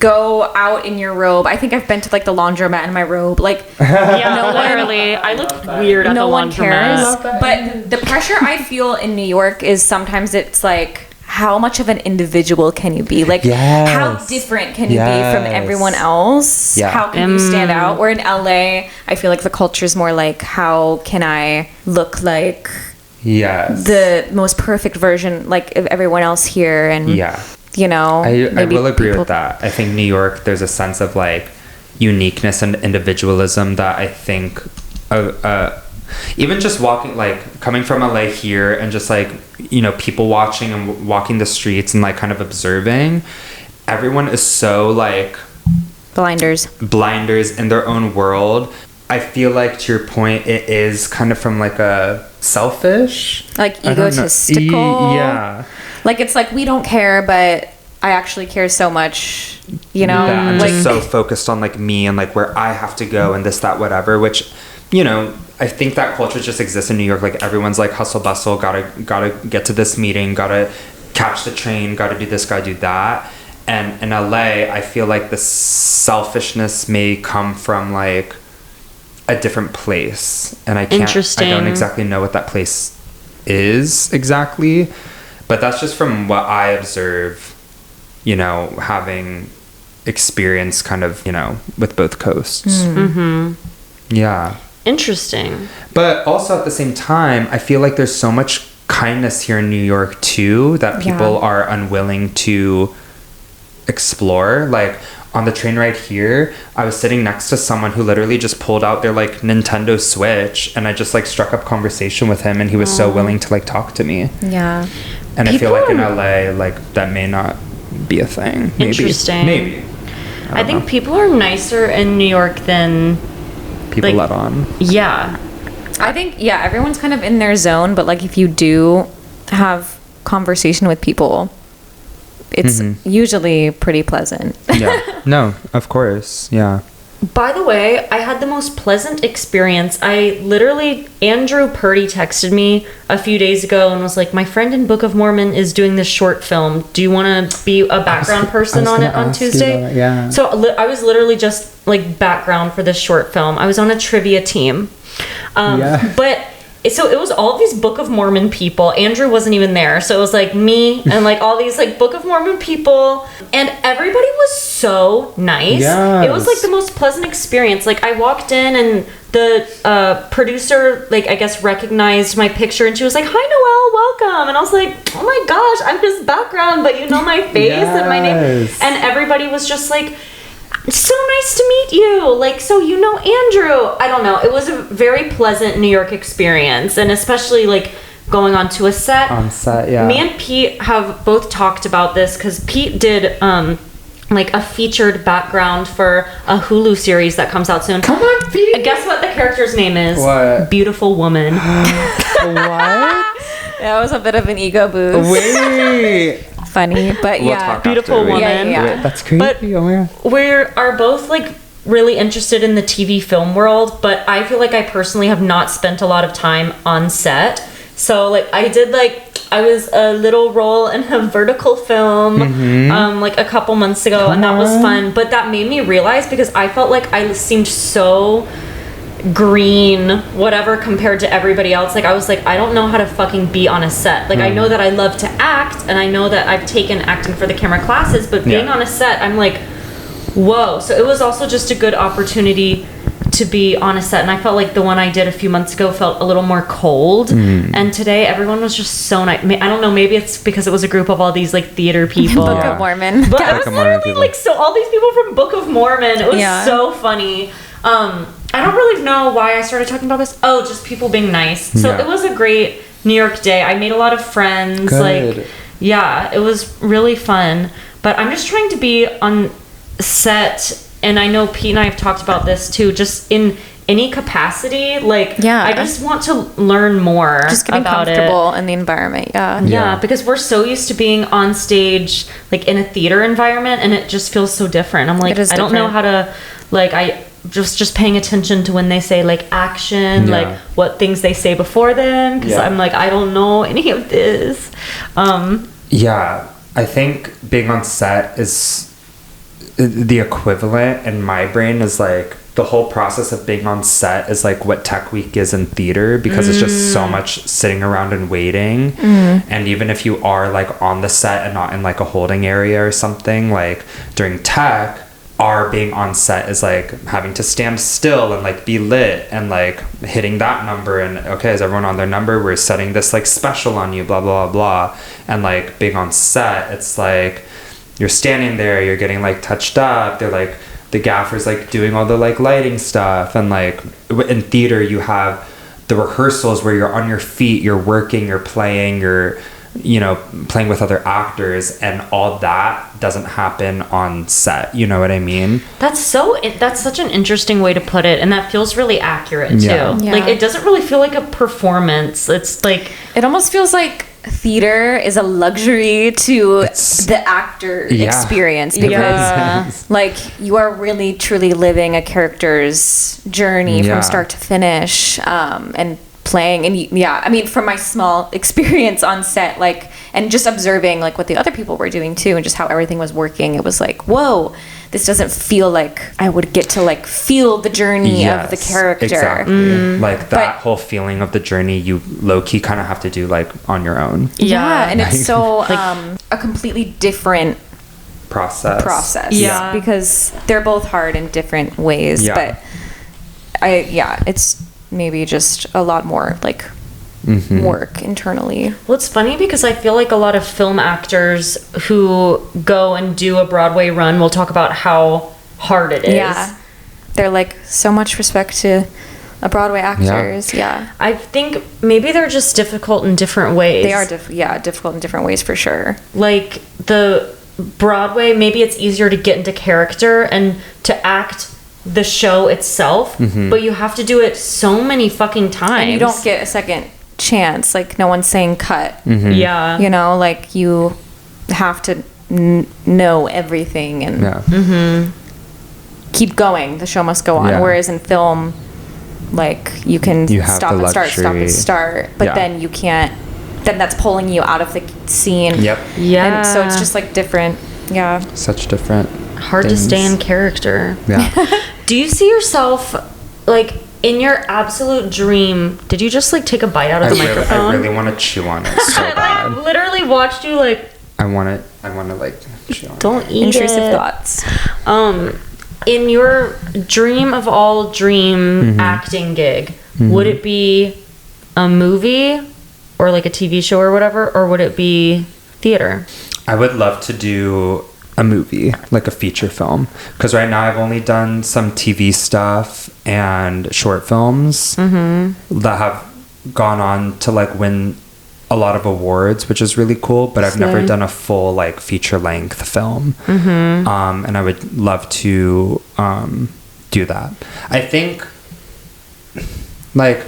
S2: go out in your robe. I think I've been to like the laundromat in my robe. Like
S1: Yeah, literally. I look weird at the
S2: no one cares.
S1: laundromat.
S2: But the pressure I feel in New York is sometimes it's like, how much of an individual can you be? Like, how different can you be from everyone else?
S3: Yeah.
S2: How can you stand out? Where in LA, I feel like the culture is more like, how can I look like the most perfect version, like of everyone else here? And you know,
S3: I will agree with that. I think New York, there's a sense of like uniqueness and individualism that I think even just walking, like coming from LA here and just like, you know, people watching and walking the streets and like kind of observing, everyone is so like
S2: blinders
S3: in their own world. I feel like, to your point, it is kind of from like a selfish,
S2: like egotistical.
S3: Yeah.
S2: Like it's like, we don't care, but I actually care so much, you know?
S3: Yeah, I'm
S2: like,
S3: just so focused on like me and like where I have to go and this, that, whatever, which, you know, I think that culture just exists in New York. Like everyone's like hustle bustle, gotta get to this meeting, gotta catch the train, gotta do this, gotta do that. And in LA, I feel like the selfishness may come from like a different place. And I don't exactly know what that place is exactly, but that's just from what I observe, you know, having experience kind of, you know, with both coasts. Yeah.
S1: Interesting.
S3: But also at the same time, I feel like there's so much kindness here in New York too that people are unwilling to explore. Like on the train ride here, I was sitting next to someone who literally just pulled out their like Nintendo Switch, and I just like struck up conversation with him, and he was so willing to like talk to me.
S2: Yeah.
S3: And I feel like in LA, like that may not be a thing. Maybe.
S1: Interesting.
S3: Maybe.
S1: I think people are nicer in New York than
S3: people let on.
S1: Yeah.
S2: I think, yeah, everyone's kind of in their zone, but like if you do have conversation with people, it's usually pretty pleasant.
S3: Yeah. No, of course. Yeah.
S1: By the way, I had the most pleasant experience. Andrew Purdy texted me a few days ago and was like, my friend in Book of Mormon is doing this short film. Do you want to be a background person on it on Tuesday?
S3: Yeah.
S1: So I was literally just like background for this short film. I was on a trivia team. But so it was all these Book of Mormon people. Andrew wasn't even there. So it was like me and like all these like Book of Mormon people. And everybody was so nice.
S3: Yes.
S1: It was like the most pleasant experience. Like I walked in and the producer, like I guess, recognized my picture and she was like, "Hi Noelle, welcome." And I was like, "Oh my gosh, I'm just background, but you know my face and my name." And everybody was just like, "So nice to meet you. Like, so you know Andrew." I don't know. It was a very pleasant New York experience, and especially like going onto a set.
S3: On set, yeah.
S1: Me and Pete have both talked about this because Pete did like a featured background for a Hulu series that comes out soon.
S3: Come on, Pete.
S1: Guess what the character's name is?
S3: What?
S1: Beautiful Woman.
S3: What?
S2: That was a bit of an ego boost.
S3: Wait.
S2: Funny, but
S3: We'll
S2: yeah.
S3: talk
S1: Beautiful
S3: after.
S1: Woman.
S2: Yeah.
S3: Wait, that's crazy.
S1: But
S3: oh my God.
S1: we are both like really interested in the TV film world, but I feel like I personally have not spent a lot of time on set. So like I was a little role in a vertical film like a couple months ago, and that was fun. But that made me realize, because I felt like I seemed so green whatever compared to everybody else. Like I was like, I don't know how to fucking be on a set. Like I know that I love to act, and I know that I've taken acting for the camera classes, but being on a set, I'm like, whoa. So it was also just a good opportunity to be on a set, and I felt like the one I did a few months ago felt a little more cold, and today everyone was just so nice. I don't know, maybe it's because it was a group of all these like theater people.
S2: Book of Mormon.
S1: But it was literally like, so all these people from Book of Mormon. It was so funny. I don't really know why I started talking about this. Oh, just people being nice. So it was a great New York day. I made a lot of friends.
S3: Good.
S1: Like, yeah, it was really fun. But I'm just trying to be on set, and I know Pete and I have talked about this too, just in any capacity. Like,
S2: Yeah.
S1: I just want to learn more
S2: Just getting
S1: about
S2: comfortable in the environment. Yeah.
S1: Yeah, because we're so used to being on stage, like in a theater environment, and it just feels so different. I'm like,
S2: It is
S1: I don't know
S2: different.
S1: how to, like, I just paying attention to when they say like action,
S3: Yeah.
S1: like what things they say before then, because
S3: Yeah.
S1: I'm like, I don't know any of this.
S3: Yeah, I think being on set is the equivalent in my brain is like the whole process of being on set is like what tech week is in theater, because it's just so much sitting around and waiting. And even if you are like on the set and not in like a holding area or something, like during tech, our being on set is like having to stand still and like be lit and like hitting that number, and okay, is everyone on their number, we're setting this like special on you, blah blah blah. And like being on set, it's like you're standing there, you're getting like touched up, they're like the gaffer's like doing all the like lighting stuff. And like in theater you have the rehearsals where you're on your feet, you're working, you're playing, you're, you know, playing with other actors, and all that doesn't happen on set, you know what I mean?
S1: That's such an interesting way to put it, and that feels really accurate too.
S3: Yeah.
S2: Yeah.
S1: Like, it doesn't really feel like a performance. It's like,
S2: It almost feels like theater is a luxury to the actor
S3: Yeah.
S2: experience, because
S1: Yeah.
S2: like you are really truly living a character's journey
S3: Yeah.
S2: from start to finish, and playing. And yeah, I mean, from my small experience on set, like, and just observing like what the other people were doing too, and just how everything was working, it was like, whoa, this doesn't feel like I would get to like feel the journey of the character.
S3: Exactly. Like that
S2: But-
S3: whole feeling of the journey, you low-key kind of have to do like on your own
S2: Yeah, and it's so
S1: Like-
S2: a completely different process.
S1: Yeah.
S2: Because they're both hard in different ways.
S3: Yeah.
S2: But it's maybe just a lot more like work internally.
S1: well, it's funny because I feel like a lot of film actors who go and do a Broadway run will talk about how hard it is.
S2: Yeah. They're like, so much respect to Broadway actors. Yeah.
S1: I think maybe they're just difficult in different ways.
S2: They are difficult in different ways for sure.
S1: Like the Broadway, maybe it's easier to get into character and to act the show itself, but you have to do it so many fucking times.
S2: And you don't get a second chance. Like, no one's saying cut.
S1: Yeah.
S2: You know, like you have to know everything and
S3: yeah
S2: keep going. The show must go on.
S3: Yeah.
S2: Whereas in film, like you can
S3: You have
S2: stop
S3: the
S2: and start,
S3: luxury.
S2: but
S3: Yeah.
S2: then you can't. Then that's pulling you out of the scene.
S3: Yep.
S1: Yeah.
S2: And so it's just like different. Yeah.
S3: Such different
S1: hard
S3: things.
S1: to stay in character.
S3: Yeah.
S1: Do you see yourself like in your absolute dream? Did you just like take a bite out of the microphone?
S3: I really want to chew on it so
S1: I
S3: bad.
S1: literally watched you like,
S3: I want to like chew on it.
S1: don't eat
S2: Intrusive
S1: it.
S2: thoughts.
S1: In your dream of all dream acting gig, would it be a movie or like a TV show or whatever, or would it be theater?
S3: I would love to do a movie, like a feature film, because right now I've only done some TV stuff and short films that have gone on to like win a lot of awards, which is really cool, but I've never
S1: Slay.
S3: done a full like feature length film. And I would love to do that. I think like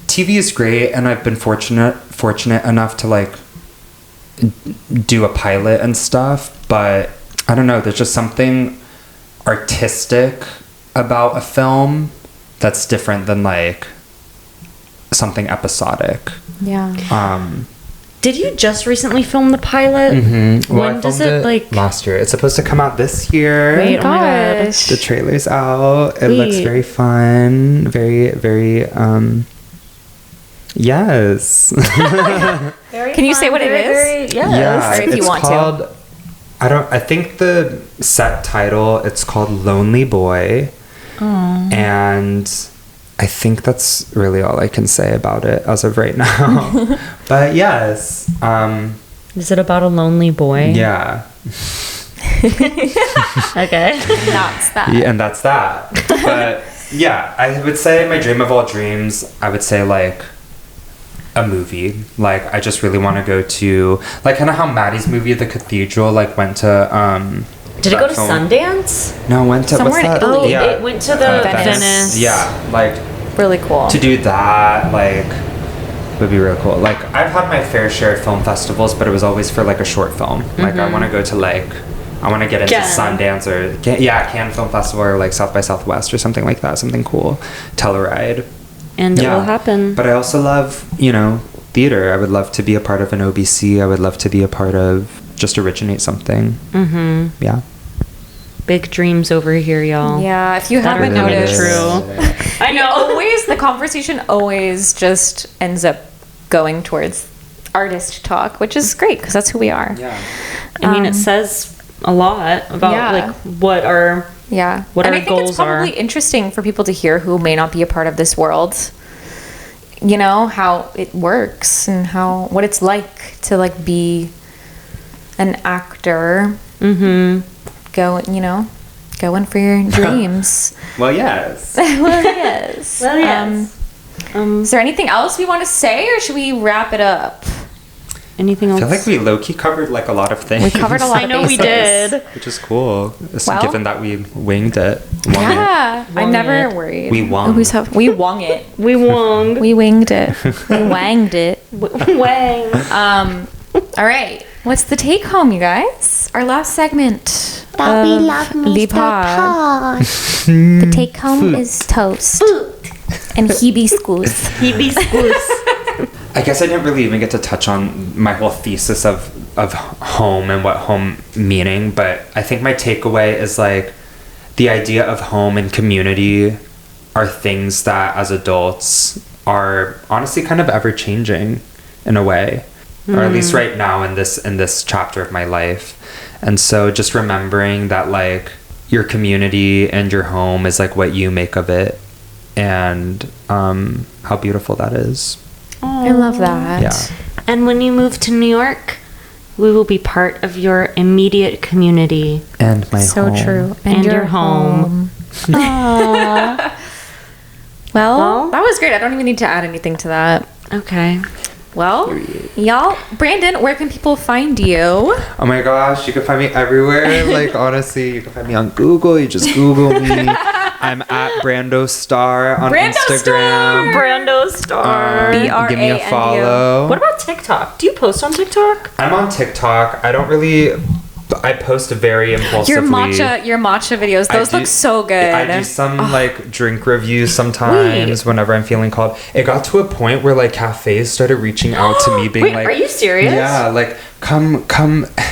S3: TV is great, and I've been fortunate enough to like do a pilot and stuff, but I don't know, there's just something artistic about a film that's different than like something episodic.
S2: Yeah.
S1: Did you just recently film the pilot?
S3: Well, I
S1: When does
S3: filmed
S1: it like?
S3: last year? It's supposed to come out this year.
S1: Wait, oh my god!
S2: Gosh.
S3: The trailer's out. It looks
S1: Wait.
S3: very fun. Very, very yes.
S2: Can you say what it is?
S1: Yes.
S3: Yeah,
S2: Or if you
S3: it's
S2: want to.
S3: called, I think the set title, it's called Lonely Boy. And I think that's really all I can say about it as of right now. But yes,
S1: Is it about a lonely boy?
S3: yeah.
S1: Okay.
S2: That's that.
S3: Yeah, and that's that. But yeah, I would say my dream of all dreams, I would say like a movie. Like I just really want to go to like kind of how Maddie's movie The Cathedral like went to
S1: Did it
S3: that
S1: go to
S3: film.
S1: Sundance?
S3: No, went to
S2: Somewhere
S3: what's
S2: in
S3: that?
S2: Italy.
S1: Oh, it went to the
S2: Venice.
S1: Venice.
S3: Yeah, like
S2: really cool.
S3: To do that, like, would be really cool. Like, I've had my fair share of film festivals, but it was always for like a short film. Like, I want to go to like, I want to get into Sundance or Cannes Film Festival or like South by Southwest or something like that. Something cool. Telluride.
S1: And it will happen.
S3: But I also love, you know, theater. I would love to be a part of an OBC. I would love to be a part of just originate something. Mm-hmm. Yeah.
S1: Big dreams over here, y'all.
S2: Yeah, if you haven't noticed.
S1: True. I know.
S2: Always, the conversation always just ends up going towards artist talk, which is great because that's who we are.
S3: Yeah.
S1: I mean, it says a lot about like what our what
S2: and
S1: our
S2: I think
S1: goals
S2: it's probably interesting for people to hear who may not be a part of this world. You know how it works and what it's like to like be an actor. Going for your dreams.
S3: Well, yes.
S2: Well, yes.
S1: Well, yes.
S2: Is there anything else we want to say, or should we wrap it up?
S1: Anything else?
S3: I feel like we low-key covered like a lot of things.
S2: We covered a lot of bases.
S1: I know we did.
S3: Which is cool,
S2: Well,
S3: given that we winged it.
S2: I'm never worried.
S3: We won.
S2: We wung it.
S1: We won.
S2: We winged it. We wanged it.
S1: Wang.
S2: All right. What's the take home, you guys? Our last segment.
S4: That we love Mr. Toast.
S2: The take home is toast. And hibiscus.
S1: Hibiscus.
S3: I guess I didn't really even get to touch on my whole thesis of home and what home meaning, but I think my takeaway is like the idea of home and community are things that as adults are honestly kind of ever changing in a way, or at least right now in this chapter of my life. And so just remembering that like your community and your home is like what you make of it, and how beautiful that is.
S2: I love that.
S3: Yeah.
S1: And when you move to New York, we will be part of your immediate community.
S3: And my
S2: So
S3: home.
S2: true.
S1: And your home.
S2: Well, that was great. I don't even need to add anything to that.
S1: Okay.
S2: Well, y'all, Brandon, where can people find you?
S3: Oh my gosh, you can find me everywhere. Like, honestly, you can find me on Google. You just Google me. I'm at Brando Star on Instagram.
S1: Brando Star.
S3: Give me a follow.
S1: What about TikTok? Do you post on TikTok?
S3: I'm on TikTok. I don't really... I post very impulsively.
S2: Your matcha videos, those look so good.
S3: I do some like drink reviews sometimes whenever I'm feeling called. It got to a point where like cafes started reaching out to me being like,
S1: are you serious?
S3: Yeah, like come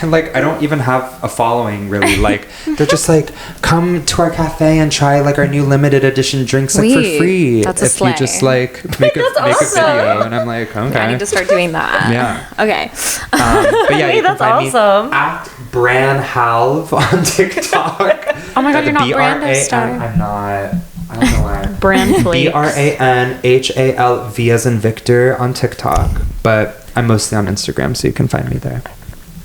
S3: like I don't even have a following really. Like they're just like, come to our cafe and try like our new limited edition drinks like for free.
S2: That's a
S3: if
S2: slay.
S3: you just like make a video. And I'm like, okay.
S2: I need to start doing that.
S3: Yeah.
S2: Okay.
S3: But yeah, you can
S1: That's
S3: find
S1: awesome.
S3: me at Bran Halv on TikTok.
S2: Oh my god, you're not Brando Star.
S3: I'm not. I don't know why.
S1: Brand flakes.
S3: BRANHALV as in Victor on TikTok. But I'm mostly on Instagram, so you can find me there.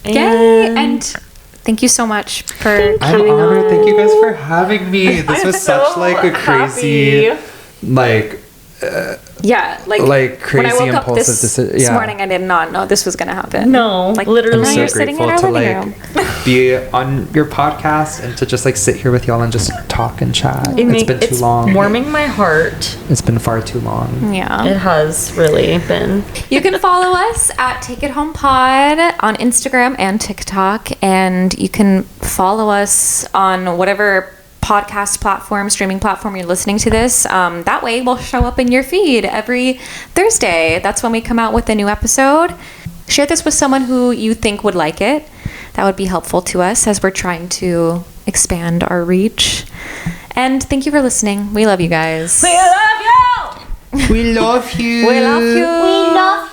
S2: Yay! And thank you so much for
S3: I'm
S2: coming
S3: honored.
S2: on.
S3: Thank you guys for having me. This was such like a crazy, like crazy
S2: when I woke up
S3: impulsive
S2: this morning, I did not know this was gonna happen.
S1: No,
S2: like
S1: literally.
S3: I'm
S2: now
S3: so
S2: you're sitting in
S3: grateful
S2: our
S3: to
S2: living
S3: like
S2: room.
S3: be on your podcast and to just like sit here with y'all and just talk and chat.
S1: It's
S3: been too long.
S1: Warming my heart.
S3: It's been far too long.
S2: Yeah.
S1: It has really been.
S2: You can follow us at Take It Home Pod on Instagram and TikTok, and you can follow us on whatever podcast platform, streaming platform you're listening to this. That way we'll show up in your feed every Thursday. That's when we come out with a new episode. Share this with someone who you think would like it. That would be helpful to us as we're trying to expand our reach. And thank you for listening. We love you guys.
S1: We love you.
S3: We love you.
S2: We love you.
S4: We love